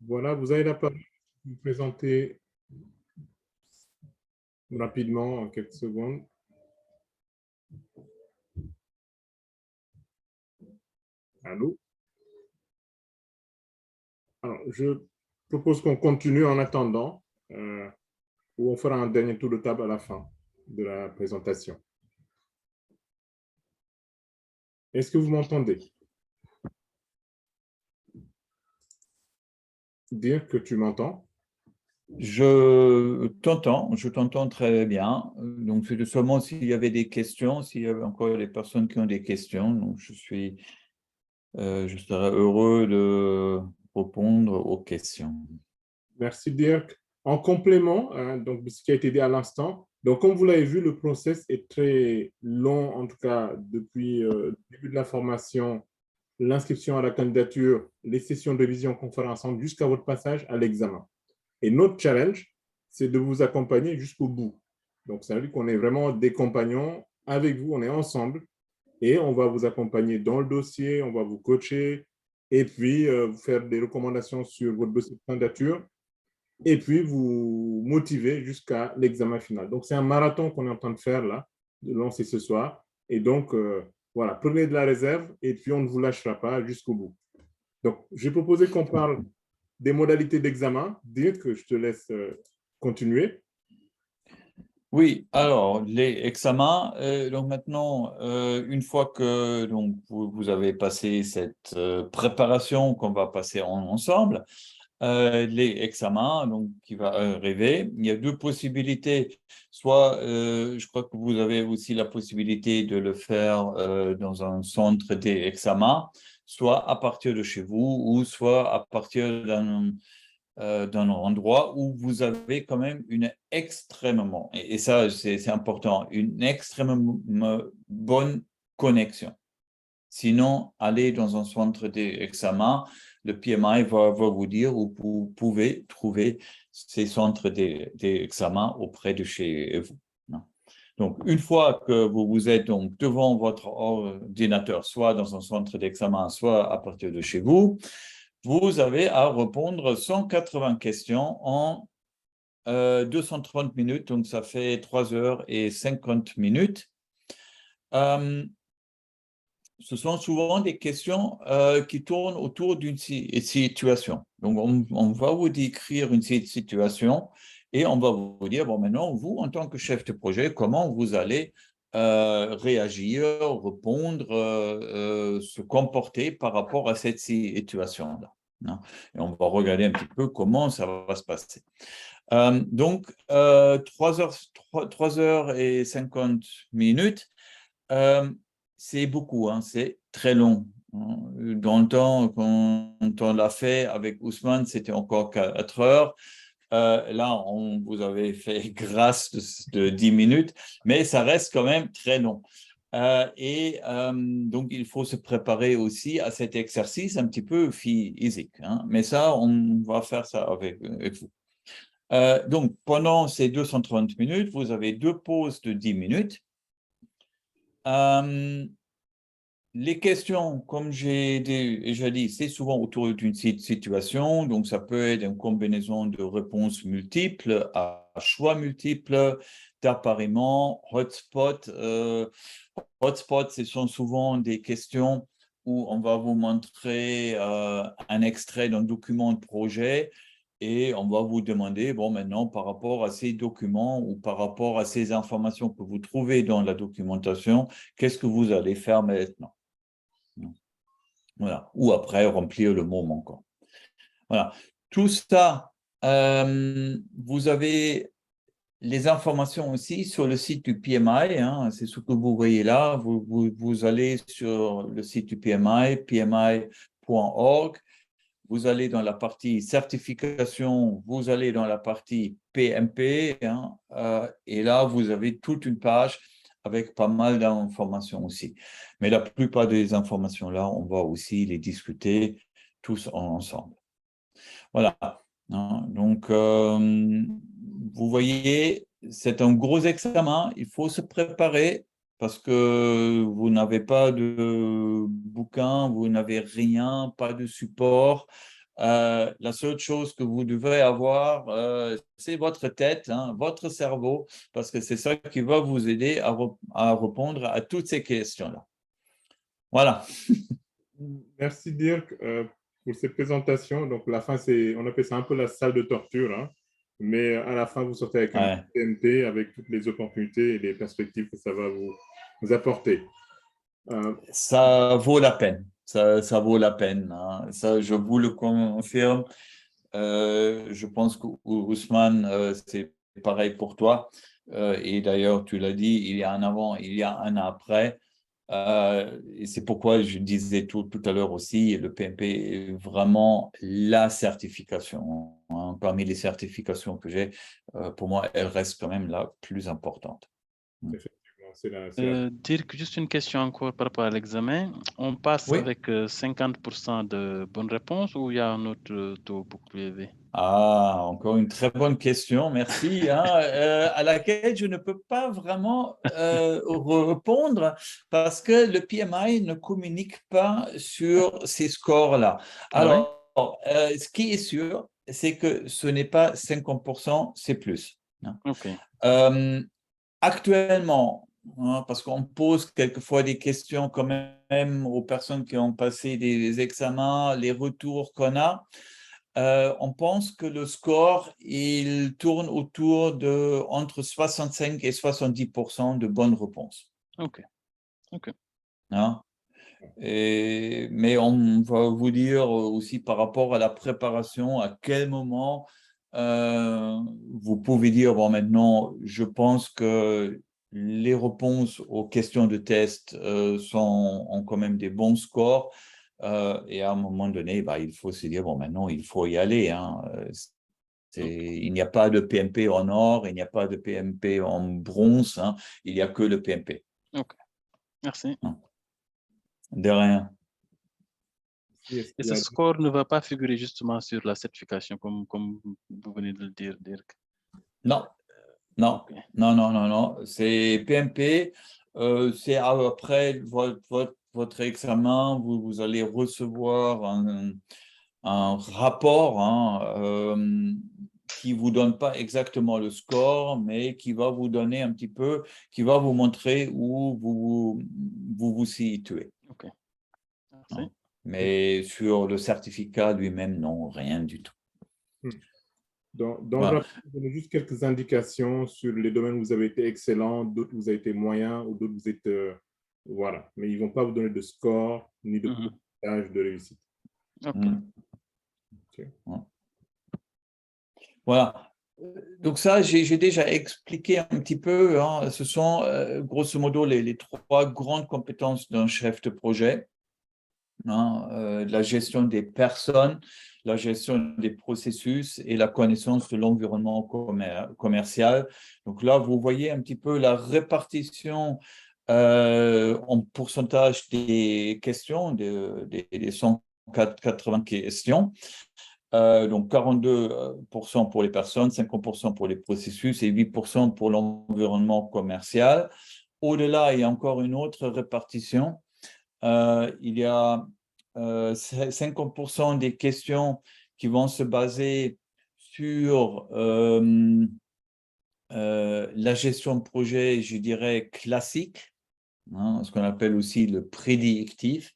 S1: Voilà, vous avez la parole. Vous présenter rapidement en quelques secondes. Allô? Alors, je propose qu'on continue en attendant, ou on fera un dernier tour de table à la fin de la présentation. Est-ce que vous m'entendez? Dire que tu m'entends?
S4: Je t'entends très bien. Donc, c'est seulement s'il y avait des questions, s'il y avait encore des personnes qui ont des questions. Donc, je serais heureux de répondre aux questions.
S1: Merci, Dirk. En complément donc, de ce qui a été dit à l'instant, donc comme vous l'avez vu, le process est très long, en tout cas depuis le début de la formation, l'inscription à la candidature, les sessions de révision conférence jusqu'à votre passage à l'examen. Et notre challenge, c'est de vous accompagner jusqu'au bout. Donc, ça veut dire qu'on est vraiment des compagnons avec vous, on est ensemble et on va vous accompagner dans le dossier, on va vous coacher et puis vous faire des recommandations sur votre dossier de candidature et puis vous motiver jusqu'à l'examen final. Donc, c'est un marathon qu'on est en train de faire là, de lancer ce soir. Et donc, voilà, prenez de la réserve et puis on ne vous lâchera pas jusqu'au bout. Donc, j'ai proposé qu'on parle des modalités d'examen. Dire que je te laisse continuer.
S4: Oui, alors les examens, donc maintenant, une fois que donc, vous avez passé cette préparation qu'on va passer ensemble, les examens donc, qui va arriver, il y a deux possibilités. Soit, je crois que vous avez aussi la possibilité de le faire dans un centre d'examen, soit à partir de chez vous ou soit à partir d'un endroit où vous avez quand même une extrêmement, et ça c'est important, une extrêmement bonne connexion. Sinon, allez dans un centre d'examen, le PMI va vous dire où vous pouvez trouver ces centres d'examen auprès de chez vous. Donc, une fois que vous êtes donc devant votre ordinateur, soit dans un centre d'examen, soit à partir de chez vous, vous avez à répondre 180 questions en 230 minutes, donc ça fait 3 heures et 50 minutes. Ce sont souvent des questions qui tournent autour d'une situation. Donc, on va vous décrire une situation et on va vous dire, bon, maintenant, vous, en tant que chef de projet, comment vous allez réagir, répondre, se comporter par rapport à cette situation-là. Et on va regarder un petit peu comment ça va se passer. Donc, 3 heures et 50 minutes, c'est beaucoup, hein, c'est très long. Dans le temps, quand on l'a fait avec Ousmane, c'était encore 4 heures. Là, vous avez fait grâce de 10 minutes, mais ça reste quand même très long. Donc, il faut se préparer aussi à cet exercice un petit peu physique. Hein. Mais ça, on va faire ça avec vous. Donc, pendant ces 230 minutes, vous avez 2 pauses de 10 minutes. Les questions, comme j'ai déjà dit, c'est souvent autour d'une situation, donc ça peut être une combinaison de réponses multiples, à choix multiples, d'appariement, hotspot. Hotspot, ce sont souvent des questions où on va vous montrer un extrait d'un document de projet et on va vous demander, bon, maintenant, par rapport à ces documents ou par rapport à ces informations que vous trouvez dans la documentation, qu'est-ce que vous allez faire maintenant? Voilà. Ou après, remplir le mot manquant. Voilà. Tout ça, vous avez les informations aussi sur le site du PMI. Hein, c'est ce que vous voyez là. Vous allez sur le site du PMI, pmi.org. Vous allez dans la partie certification, vous allez dans la partie PMP. Hein, et là, vous avez toute une page avec pas mal d'informations aussi. Mais la plupart des informations-là, on va aussi les discuter tous ensemble. Voilà. Donc, vous voyez, c'est un gros examen. Il faut se préparer parce que vous n'avez pas de bouquin, vous n'avez rien, pas de support. La seule chose que vous devez avoir, c'est votre tête, hein, votre cerveau, parce que c'est ça qui va vous aider à répondre à toutes ces questions-là. Voilà.
S1: Merci Dirk pour cette présentation. Donc, la fin, on appelle ça un peu la salle de torture, hein, mais à la fin, vous sortez avec un TNT, avec toutes les opportunités et les perspectives que ça va vous apporter.
S4: Ça vaut la peine. Ça vaut la peine. Hein. Ça, je vous le confirme. Je pense qu'Ousmane, c'est pareil pour toi. Et d'ailleurs, tu l'as dit, il y a un avant, il y a un après. Et c'est pourquoi je disais tout à l'heure aussi, le PMP est vraiment la certification. Hein. Parmi les certifications que j'ai, pour moi, elle reste quand même la plus importante.
S1: Effectivement, c'est la...
S5: Dirk, juste une question encore par rapport à l'examen. On passe
S4: Oui.
S5: avec 50% de bonnes réponses ou il y a un autre taux beaucoup plus élevé?
S4: Ah, encore une très bonne question, merci, hein, à laquelle je ne peux pas vraiment répondre parce que le PMI ne communique pas sur ces scores-là. Alors, ce qui est sûr, c'est que ce n'est pas 50%, c'est plus. Hein.
S5: OK.
S4: Actuellement, hein, parce qu'on pose quelquefois des questions quand même aux personnes qui ont passé des examens, les retours qu'on a, on pense que le score, il tourne autour de entre 65 et 70% de bonnes réponses.
S5: OK. OK.
S4: Hein? Mais on va vous dire aussi par rapport à la préparation, à quel moment vous pouvez dire, bon, maintenant, je pense que les réponses aux questions de test ont quand même des bons scores. Et à un moment donné, bah, il faut se dire, bon, maintenant, il faut y aller. Hein. Il n'y a pas de PMP en or, il n'y a pas de PMP en bronze, hein. Il n'y a que le PMP.
S5: OK. Merci.
S4: De rien.
S5: Et ce score ne va pas figurer justement sur la certification, comme vous venez de le dire, Dirk.
S4: Non, non, okay. Non. C'est PMP. C'est après votre examen, vous allez recevoir un rapport hein, qui ne vous donne pas exactement le score, mais qui va vous donner un petit peu, qui va vous montrer où vous situez.
S5: OK. Merci.
S4: Mais sur le certificat lui-même, non, rien du tout.
S1: Dans le rapport, vous donnez juste quelques indications sur les domaines où vous avez été excellent, d'autres où vous avez été moyen, ou d'autres où vous êtes... voilà. Mais ils ne vont pas vous donner de score ni de pourcentage de réussite.
S5: OK.
S4: Voilà. Donc ça, j'ai déjà expliqué un petit peu. Hein, ce sont grosso modo les trois grandes compétences d'un chef de projet. Hein, la gestion des personnes, la gestion des processus et la connaissance de l'environnement commercial. Donc là, vous voyez un petit peu la répartition en pourcentage des questions, des 180 questions. Donc 42% pour les personnes, 50% pour les processus et 8% pour l'environnement commercial. Au-delà, il y a encore une autre répartition. Il y a 50% des questions qui vont se baser sur la gestion de projet, je dirais, classique, hein, ce qu'on appelle aussi le prédictif,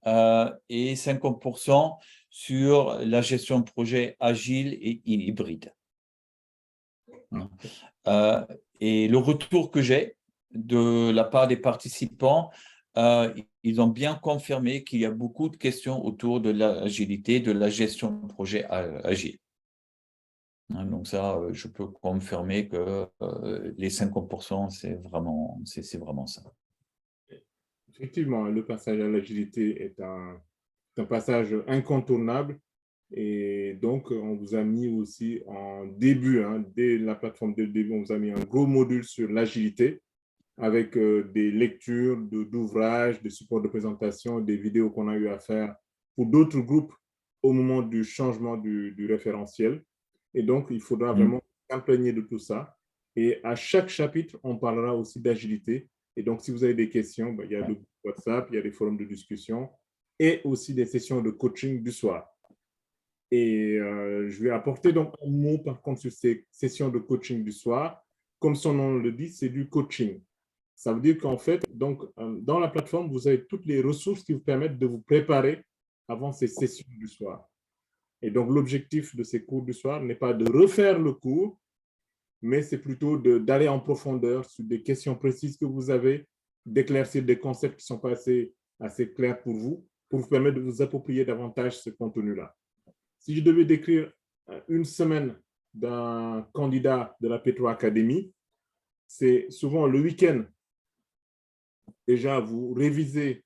S4: et 50% sur la gestion de projet agile et hybride. Et le retour que j'ai de la part des participants, ils ont bien confirmé qu'il y a beaucoup de questions autour de l'agilité, de la gestion de projet agile. Donc ça, je peux confirmer que les 50%, c'est vraiment ça.
S1: Effectivement, le passage à l'agilité est un passage incontournable. Et donc, on vous a mis aussi en début, hein, dès la plateforme de début, on vous a mis un gros module sur l'agilité avec des lectures d'ouvrages, des supports de présentation, des vidéos qu'on a eu à faire pour d'autres groupes au moment du changement du référentiel. Et donc, il faudra vraiment s'imprégner de tout ça. Et à chaque chapitre, on parlera aussi d'agilité. Et donc, si vous avez des questions, ben, il y a le groupe WhatsApp, il y a des forums de discussion et aussi des sessions de coaching du soir. Et je vais apporter donc un mot, par contre, sur ces sessions de coaching du soir. Comme son nom le dit, c'est du coaching. Ça veut dire qu'en fait, donc, dans la plateforme, vous avez toutes les ressources qui vous permettent de vous préparer avant ces sessions du soir. Et donc, l'objectif de ces cours du soir n'est pas de refaire le cours, mais c'est plutôt d'aller en profondeur sur des questions précises que vous avez, d'éclaircir des concepts qui ne sont pas assez clairs pour vous permettre de vous approprier davantage ce contenu-là. Si je devais décrire une semaine d'un candidat de la Petro Academy, c'est souvent le week-end déjà vous révisez,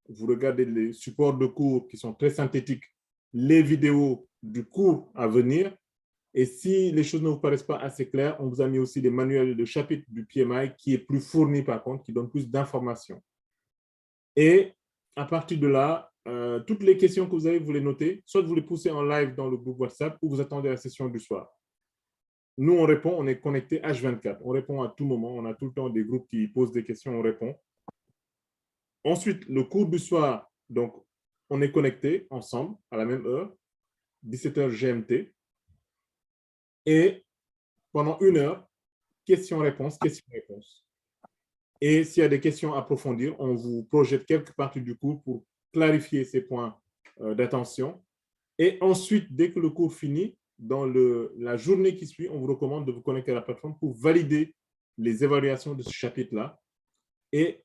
S1: vous regardez les supports de cours qui sont très synthétiques, les vidéos du cours à venir. Et si les choses ne vous paraissent pas assez claires, on vous a mis aussi des manuels de chapitre du PMI qui est plus fourni par contre, qui donne plus d'informations. Et à partir de là, toutes les questions que vous avez, vous les notez, soit vous les poussez en live dans le groupe WhatsApp ou vous attendez la session du soir. Nous, on répond, on est connecté H24. On répond à tout moment. On a tout le temps des groupes qui posent des questions, on répond. Ensuite, le cours du soir, donc, on est connecté ensemble à la même heure, 17h GMT. Et pendant 1 heure, questions-réponses, questions-réponses. Et s'il y a des questions à approfondir, on vous projette quelques parties du cours pour clarifier ces points d'attention. Et ensuite, dès que le cours finit, dans la journée qui suit, on vous recommande de vous connecter à la plateforme pour valider les évaluations de ce chapitre-là et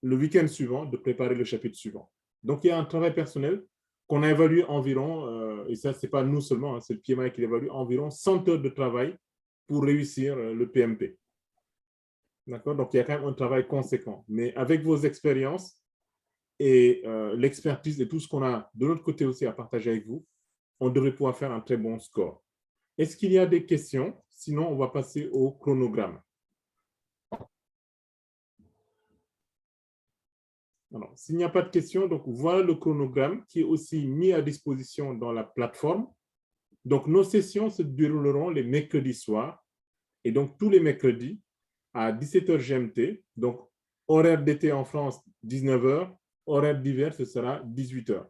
S1: le week-end suivant, de préparer le chapitre suivant. Donc, il y a un travail personnel qu'on a évalué environ, et ça, ce n'est pas nous seulement, hein, c'est le PMI qui l'évalue, environ 100 heures de travail pour réussir le PMP. D'accord? Donc, il y a quand même un travail conséquent. Mais avec vos expériences et l'expertise et tout ce qu'on a de notre côté aussi à partager avec vous, on devrait pouvoir faire un très bon score. Est-ce qu'il y a des questions? Sinon, on va passer au chronogramme. Alors, s'il n'y a pas de questions, donc voilà le chronogramme qui est aussi mis à disposition dans la plateforme. Donc, nos sessions se dérouleront les mercredis soirs. Et donc, tous les mercredis à 17h GMT. Donc, horaire d'été en France, 19h. Horaire d'hiver, ce sera 18h.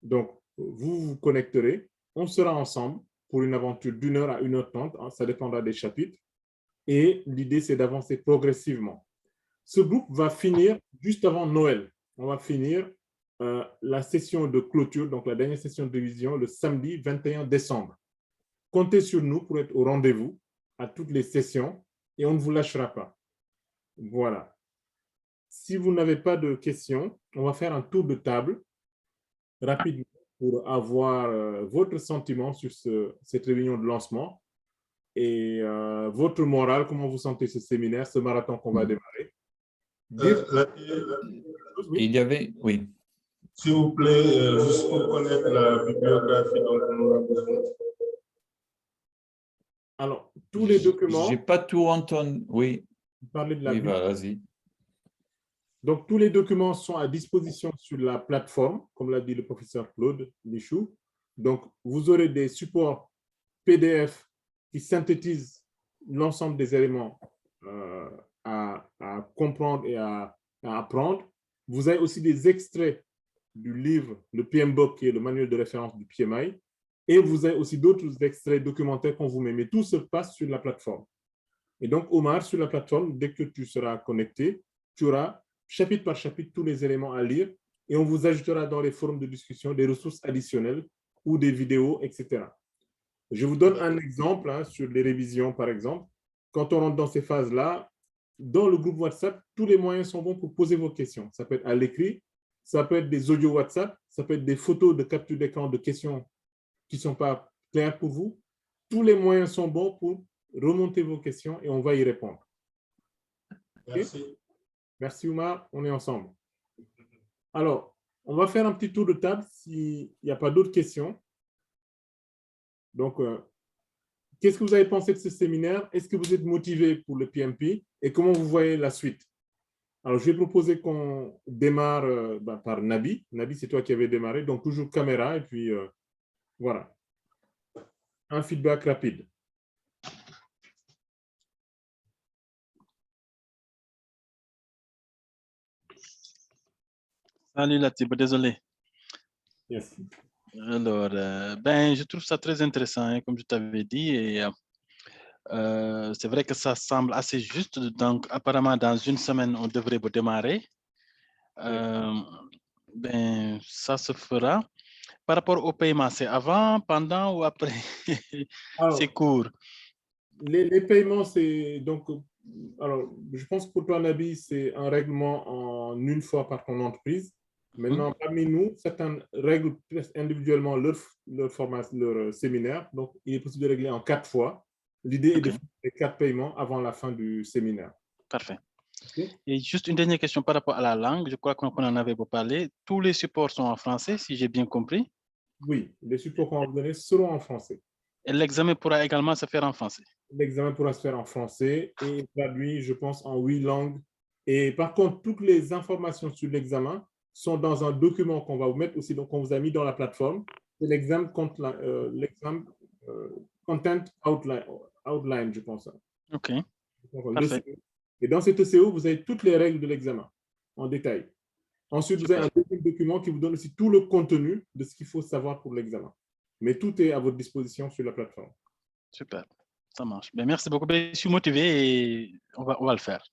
S1: Donc, vous vous connecterez. On sera ensemble pour une aventure d'1 heure à 1h30. Hein, ça dépendra des chapitres. Et l'idée, c'est d'avancer progressivement. Ce groupe va finir juste avant Noël. On va finir la session de clôture, donc la dernière session de révision, le samedi 21 décembre. Comptez sur nous pour être au rendez-vous à toutes les sessions et on ne vous lâchera pas. Voilà. Si vous n'avez pas de questions, on va faire un tour de table rapidement pour avoir votre sentiment sur cette réunion de lancement et votre morale, comment vous sentez ce séminaire, ce marathon qu'on va démarrer.
S4: Il y avait, oui.
S6: S'il vous plaît, juste pour connaître la bibliographie dont on aura besoin.
S1: Alors, tous les documents...
S4: Je n'ai pas tout entendu, oui.
S1: Parler de la
S4: vas-y.
S1: Donc, tous les documents sont à disposition sur la plateforme, comme l'a dit le professeur Claude Michou. Donc, vous aurez des supports PDF qui synthétisent l'ensemble des éléments à comprendre et à apprendre. Vous avez aussi des extraits du livre, le PMBOK, qui est le manuel de référence du PMI. Et vous avez aussi d'autres extraits documentaires qu'on vous met. Mais tout se passe sur la plateforme. Et donc, Omar, sur la plateforme, dès que tu seras connecté, tu auras chapitre par chapitre tous les éléments à lire et on vous ajoutera dans les forums de discussion des ressources additionnelles ou des vidéos, etc. Je vous donne un exemple hein, sur les révisions, par exemple. Quand on rentre dans ces phases-là, dans le groupe WhatsApp, tous les moyens sont bons pour poser vos questions. Ça peut être à l'écrit, ça peut être des audios WhatsApp, ça peut être des photos de capture d'écran de questions qui ne sont pas claires pour vous. Tous les moyens sont bons pour remonter vos questions et on va y répondre.
S6: Merci.
S1: Okay? Merci Oumar, on est ensemble. Alors, on va faire un petit tour de table s'il n'y a pas d'autres questions. Donc, qu'est-ce que vous avez pensé de ce séminaire? Est-ce que vous êtes motivé pour le PMP? Et comment vous voyez la suite? Alors, je vais proposer qu'on démarre par Nabi. Nabi, c'est toi qui avais démarré. Donc, toujours caméra et puis voilà. Un feedback rapide.
S5: Salut Latiba, désolé.
S1: Yes.
S5: Alors, je trouve ça très intéressant, hein, comme je t'avais dit, et c'est vrai que ça semble assez juste. Donc, apparemment, dans 1 semaine, on devrait démarrer. Ça se fera. Par rapport au paiement, c'est avant, pendant ou après ces cours?
S1: Les paiements, c'est donc... Alors, je pense que pour toi, Nabi, c'est un règlement en 1 fois par ton entreprise. Maintenant, parmi nous, certaines règlent individuellement leur séminaire. Donc, il est possible de régler en 4 fois. L'idée est de faire les 4 paiements avant la fin du séminaire.
S5: Parfait. Et juste une dernière question par rapport à la langue. Je crois qu'on en avait parlé. Tous les supports sont en français, si j'ai bien compris.
S1: Oui, les supports qu'on va vous donner seront en français.
S5: Et l'examen pourra également se faire en français.
S1: L'examen pourra se faire en français et traduit, je pense, en 8 langues. Et par contre, toutes les informations sur l'examen sont dans un document qu'on va vous mettre aussi, donc on vous a mis dans la plateforme. C'est l'examen content outline, je pense.
S5: OK.
S1: Donc,
S5: Parfait.
S1: et dans cet ECO, vous avez toutes les règles de l'examen en détail. Ensuite, vous avez un deuxième document qui vous donne aussi tout le contenu de ce qu'il faut savoir pour l'examen. Mais tout est à votre disposition sur la plateforme.
S5: Super, ça marche. Ben, merci beaucoup. Ben, je suis motivé et on va le faire.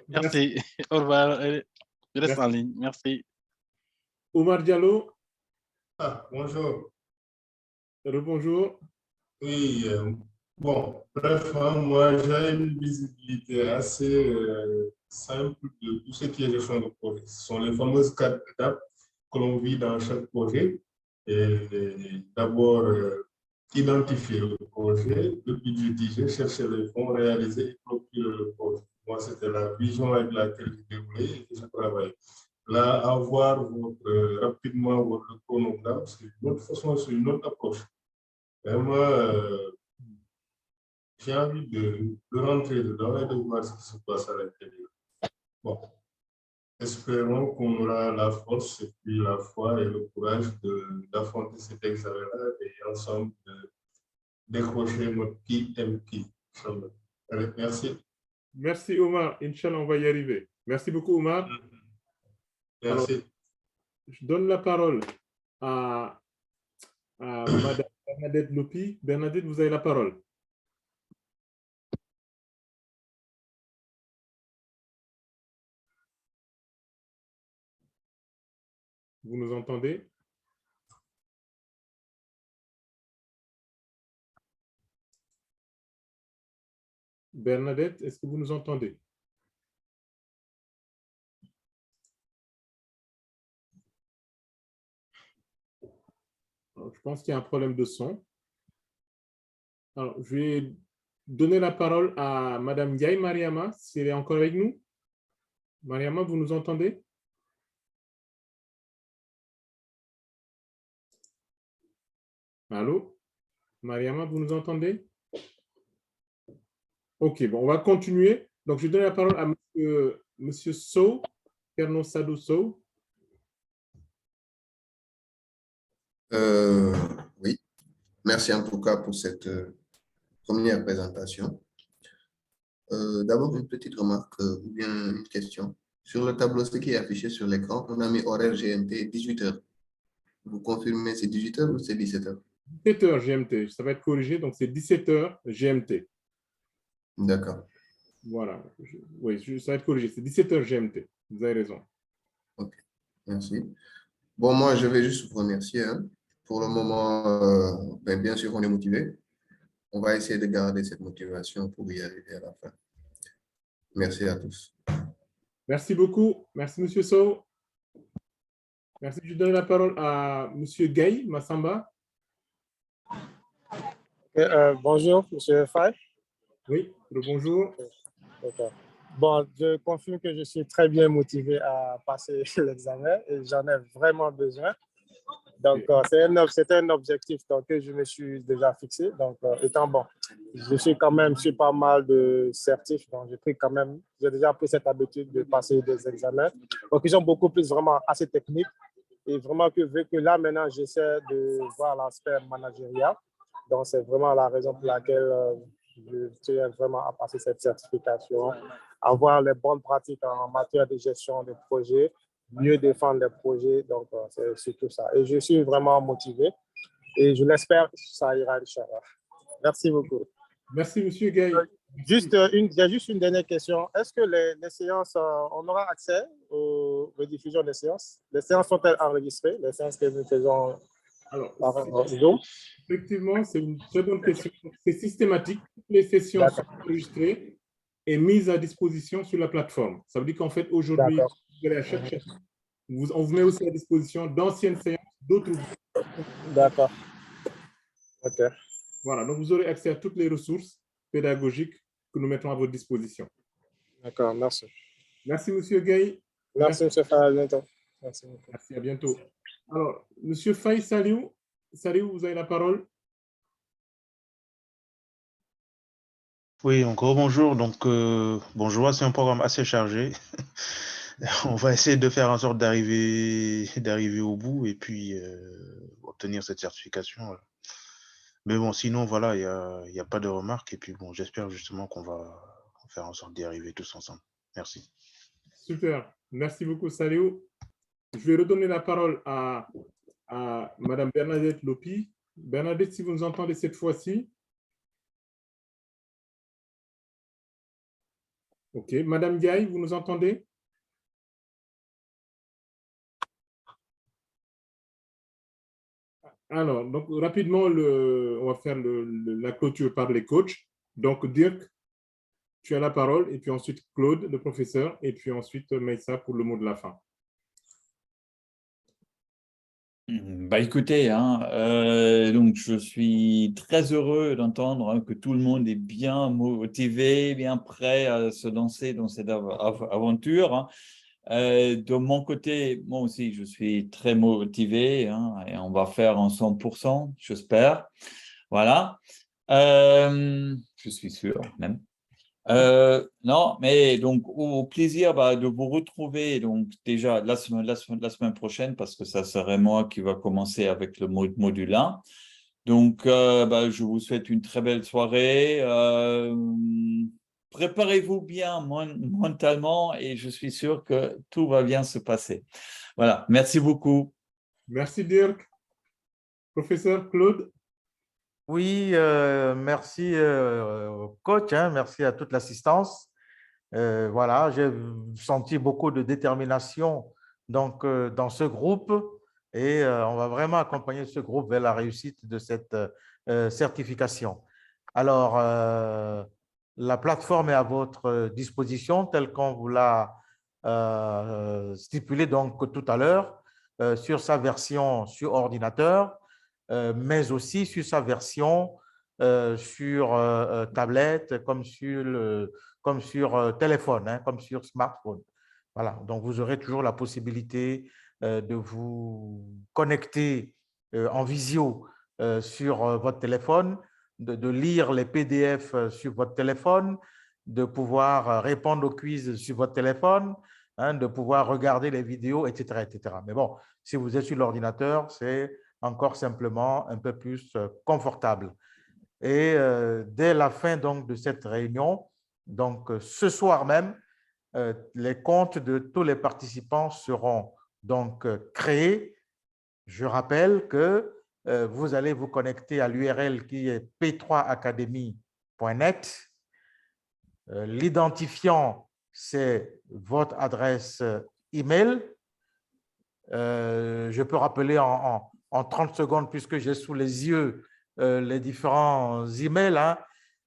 S5: Merci. Au revoir. Je reste en ligne. Merci.
S1: Omar Diallo.
S6: Ah, bonjour.
S1: Rebonjour.
S6: Oui, bon, bref, moi j'ai une visibilité assez simple de tout ce qui est gestion de projet. Ce sont les fameuses 4 étapes que l'on vit dans chaque projet. Et d'abord, identifier le projet, le budgétiser, chercher les fonds, réaliser et clôturer le projet. Moi, c'était la vision avec laquelle je déroulais et que je travaillais. Là, avoir rapidement votre chronogramme, c'est une autre façon, c'est une autre approche. Vraiment, j'ai envie de rentrer dedans et de voir ce qui se passe à l'intérieur. Bon, espérons qu'on aura la force et puis la foi et le courage d'affronter cet examen-là et ensemble de décrocher notre PMP. Allez, merci.
S1: Merci Omar. Inch'Allah, on va y arriver. Merci beaucoup Omar.
S6: Merci.
S1: Alors, je donne la parole à Madame Bernadette Lopi. Bernadette, vous avez la parole. Vous nous entendez? Bernadette, est-ce que vous nous entendez? Alors, je pense qu'il y a un problème de son. Alors, je vais donner la parole à Madame Yaï Mariama, si elle est encore avec nous. Mariama, vous nous entendez? Allô? Mariama, vous nous entendez? Ok, bon, on va continuer. Donc, je donne la parole à Monsieur Sow, Kerno Sadou Sow.
S9: Oui, merci en tout cas pour cette première présentation. D'abord, une petite remarque ou bien une question. Sur le tableau, ce qui est affiché sur l'écran, on a mis horaire GMT 18h. Vous confirmez c'est 18h ou c'est 17h?
S1: 17h GMT, ça va être corrigé, donc c'est 17h GMT.
S9: D'accord.
S1: Voilà, oui, ça va être corrigé, c'est 17h GMT, vous avez raison.
S9: Ok, merci. Bon, moi, je vais juste vous remercier. Hein. Pour le moment, bien sûr, on est motivé. On va essayer de garder cette motivation pour y arriver à la fin. Merci à tous.
S1: Merci beaucoup. Merci, Monsieur Sow. Merci. Je donne la parole à Monsieur Gay Massamba.
S10: Bonjour, Monsieur Faye.
S1: Oui, bonjour.
S10: Bon, je confirme que je suis très bien motivé à passer l'examen et j'en ai vraiment besoin. Donc, c'est un objectif que je me suis déjà fixé. Donc, étant bon, je suis quand même sur pas mal de certifs. Donc, j'ai déjà pris cette habitude de passer des examens. Donc, ils sont beaucoup plus vraiment assez techniques. Et vraiment vu que là, maintenant, j'essaie de voir l'aspect managérial. Donc, c'est vraiment la raison pour laquelle je tiens vraiment à passer cette certification, avoir les bonnes pratiques en matière de gestion de projets, mieux défendre les projets. Donc, c'est surtout ça. Et je suis vraiment motivé et je l'espère que ça ira, Inch'Allah. Merci beaucoup.
S1: Merci, Monsieur Gay.
S10: J'ai juste une dernière question. Est-ce que les séances, on aura accès aux rediffusions des séances? Les séances sont-elles enregistrées, les séances que nous faisons?
S1: Alors,
S10: par Zoom?
S1: Effectivement, c'est une très bonne question. C'est systématique. Toutes les sessions sont enregistrées et mises à disposition sur la plateforme. Ça veut dire qu'en fait, aujourd'hui, vous allez à chaque chapitre. On vous met aussi à disposition d'anciennes séances, d'autres.
S10: D'accord. OK.
S1: Voilà, donc vous aurez accès à toutes les ressources pédagogiques que nous mettons à votre disposition.
S10: D'accord, merci.
S1: Merci, Monsieur Gay.
S10: Merci, M. Faye, à bientôt. Merci beaucoup.
S1: Merci, à bientôt. Alors, Monsieur Faye, salut. Salut, vous avez la parole.
S11: Oui, encore bonjour. Donc, bonjour, c'est un programme assez chargé. On va essayer de faire en sorte d'arriver au bout et puis obtenir cette certification. Mais bon, sinon, voilà, il n'y a pas de remarques. Et puis, bon, j'espère justement qu'on va faire en sorte d'y arriver tous ensemble. Merci.
S1: Super. Merci beaucoup, Saliou. Je vais redonner la parole à Madame Bernadette Lopi. Bernadette, si vous nous entendez cette fois-ci. OK. Madame Gaï, vous nous entendez? Alors, donc rapidement, on va faire la clôture par les coachs. Donc, Dirk, tu as la parole, et puis ensuite Claude, le professeur, et puis ensuite Maïssa pour le mot de la fin.
S4: Bah écoutez, donc je suis très heureux d'entendre que tout le monde est bien motivé, bien prêt à se lancer dans cette aventure. De mon côté, moi aussi, je suis très motivé et on va faire en 100%, j'espère. Voilà. Je suis sûr même. Non, mais donc au plaisir de vous retrouver donc déjà la semaine prochaine parce que ça serait moi qui va commencer avec le module 1. Donc, je vous souhaite une très belle soirée. Préparez-vous bien mentalement et je suis sûr que tout va bien se passer. Voilà, merci beaucoup.
S1: Merci Dirk. Professeur Claude.
S3: Oui, merci coach, merci à toute l'assistance. Voilà, j'ai senti beaucoup de détermination donc, dans ce groupe et on va vraiment accompagner ce groupe vers la réussite de cette certification. Alors, la plateforme est à votre disposition telle qu'on vous l'a stipulé donc tout à l'heure sur sa version sur ordinateur, mais aussi sur sa version sur tablette, comme sur téléphone, comme sur smartphone. Voilà, donc vous aurez toujours la possibilité de vous connecter en visio sur votre téléphone, de lire les PDF sur votre téléphone, de pouvoir répondre aux quiz sur votre téléphone, de pouvoir regarder les vidéos, etc., etc. Mais bon, si vous êtes sur l'ordinateur, c'est encore simplement un peu plus confortable. Et dès la fin donc, de cette réunion, donc ce soir même, les comptes de tous les participants seront donc créés. Je rappelle que vous allez vous connecter à l'URL qui est p3academy.net. L'identifiant, c'est votre adresse email. Je peux rappeler en 30 secondes, puisque j'ai sous les yeux les différents emails.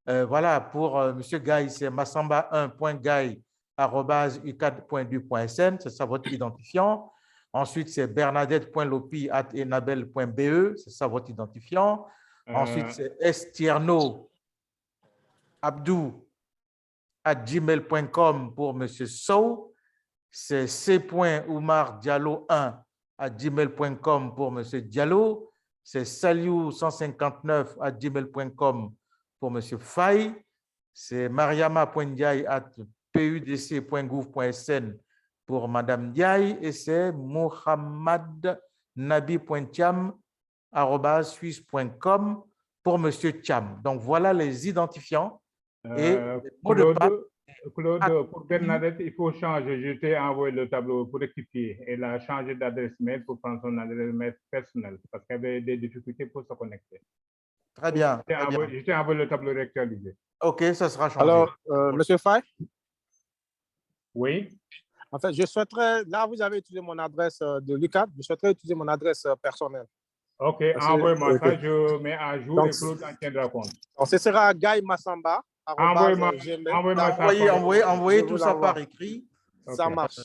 S3: Voilà, pour M. Gaï, c'est massamba1.gaï@ucad.edu.sn, c'est ça votre identifiant. Ensuite, c'est bernadette.lopi@enabel.be, c'est ça votre identifiant. Ensuite, c'est estierno.abdou@gmail.com pour M. Sow. C'est c.oumardiallo1@gmail.com pour M. Diallo. C'est saliou159@gmail.com pour M. Faye. C'est mariama.ndiaye@pudc.gouv.sn pour Mme Ndiaye. Et c'est mohammadnabi.thiam@suisse.com pour M. Thiam. Donc, voilà les identifiants. Et
S2: Claude, pour Bernadette, il faut changer. Je t'ai envoyé le tableau pour rectifier. Elle a changé d'adresse mail pour prendre son adresse mail personnelle parce qu'elle avait des difficultés pour se connecter.
S3: Très bien.
S2: Je t'ai envoyé le tableau réactualisé.
S3: OK, ça sera changé.
S10: Alors, M. Faye?
S2: Oui.
S10: En fait, je souhaiterais, là, vous avez utilisé mon adresse de l'UCAD, je souhaiterais utiliser mon adresse personnelle.
S2: OK, envoie-moi ça, je mets à jour et Claude en tiendra compte.
S10: Donc, ce sera Gaï Massamba.
S3: Envoyez tout ça par écrit.
S10: Ça marche.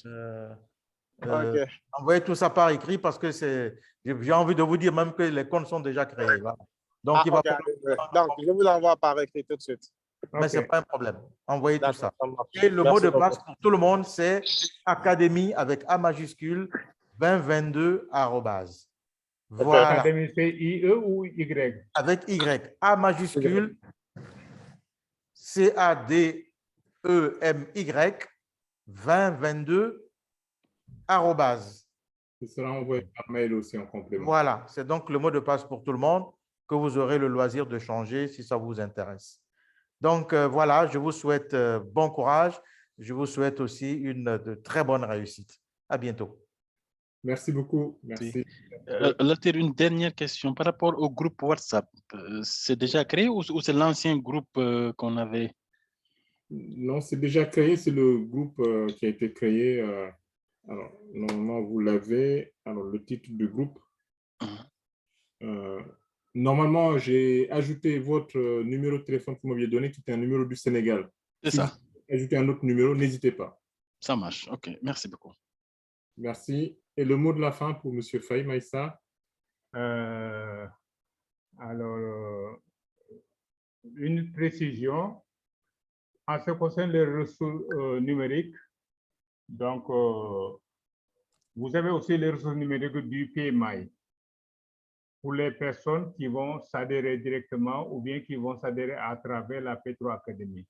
S3: Envoyez tout ça par écrit parce que j'ai envie de vous dire même que les comptes sont déjà créés. Voilà. Donc,
S10: donc, je vous l'envoie par écrit tout de suite.
S3: Mais ce n'est pas un problème. Envoyez tout ça.
S10: Ça marche.
S3: Et le
S10: Merci
S3: mot de
S10: beaucoup.
S3: passe pour tout le monde, c'est académie avec A majuscule 2022 arrobase. Voilà.
S2: Académie, c'est IE ou Y?
S3: Avec Y. A majuscule CADEMY 2022 arrobase.
S1: Ce sera envoyé par mail aussi en complément.
S3: Voilà. C'est donc le mot de passe pour tout le monde que vous aurez le loisir de changer si ça vous intéresse. Donc, voilà, je vous souhaite bon courage. Je vous souhaite aussi de très bonne réussite. À bientôt.
S1: Merci beaucoup. Merci.
S5: Latir, une dernière question par rapport au groupe WhatsApp. C'est déjà créé ou c'est l'ancien groupe qu'on avait?
S1: Non, c'est déjà créé. C'est le groupe qui a été créé. Alors, normalement, vous l'avez. Alors, le titre du groupe. Normalement, j'ai ajouté votre numéro de téléphone que vous m'aviez donné, qui était un numéro du Sénégal.
S5: C'est
S1: si
S5: ça.
S1: vous ajoutez un autre numéro, n'hésitez pas.
S5: Ça marche. OK. Merci beaucoup.
S1: Merci. Et le mot de la fin pour M. Faye, Maïssa?
S2: Alors, une précision. En ce qui concerne les ressources numériques, donc, vous avez aussi les ressources numériques du PMI pour les personnes qui vont s'adhérer directement ou bien qui vont s'adhérer à travers la Petro Academy.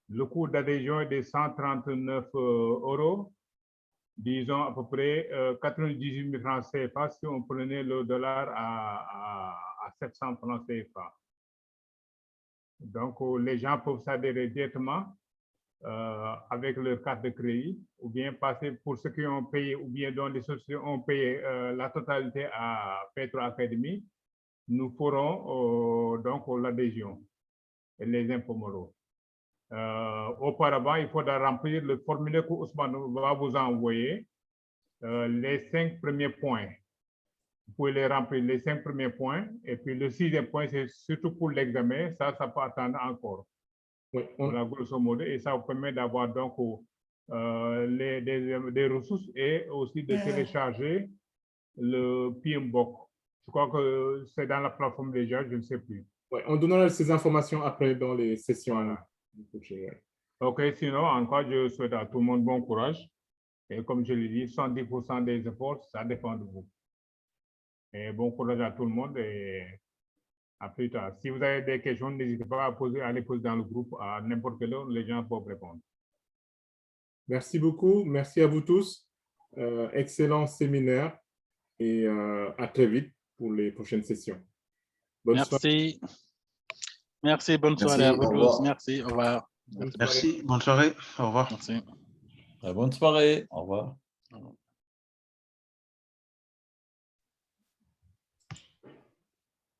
S2: Le coût d'adhésion est de 139 €, disons à peu près 98 000 francs CFA si on prenait le dollar à 700 francs CFA. Donc, les gens peuvent s'adhérer directement avec leur carte de crédit ou bien passer pour ceux qui ont payé ou bien dont les sociétés ont payé la totalité à Petro Academy. Nous ferons donc l'adhésion et les impôts moraux. Auparavant, il faudra remplir le formulaire que Ousmane va vous envoyer, les 5 premiers points. Vous pouvez les remplir, les 5 premiers points. Et puis le 6e point, c'est surtout pour l'examen. Ça peut attendre encore.
S1: Oui,
S2: voilà, grosso modo. Et ça vous permet d'avoir donc des ressources et aussi de télécharger le PMBOK. Je crois que c'est dans la plateforme déjà, je ne sais plus.
S1: Ouais, on donnera ces informations après dans les sessions.
S2: OK, sinon, encore, je souhaite à tout le monde bon courage. Et comme je l'ai dit, 110% des efforts, ça dépend de vous. Et bon courage à tout le monde et à plus tard. Si vous avez des questions, n'hésitez pas à les poser dans le groupe à n'importe quelle heure, les gens peuvent répondre.
S1: Merci beaucoup. Merci à vous tous. Excellent séminaire et à très vite pour les prochaines sessions. Bonne soirée.
S5: Merci, bonne soirée à vous tous. Merci, au revoir.
S11: Merci, bonne soirée, au revoir.
S5: Merci.
S4: Bonne soirée, au revoir.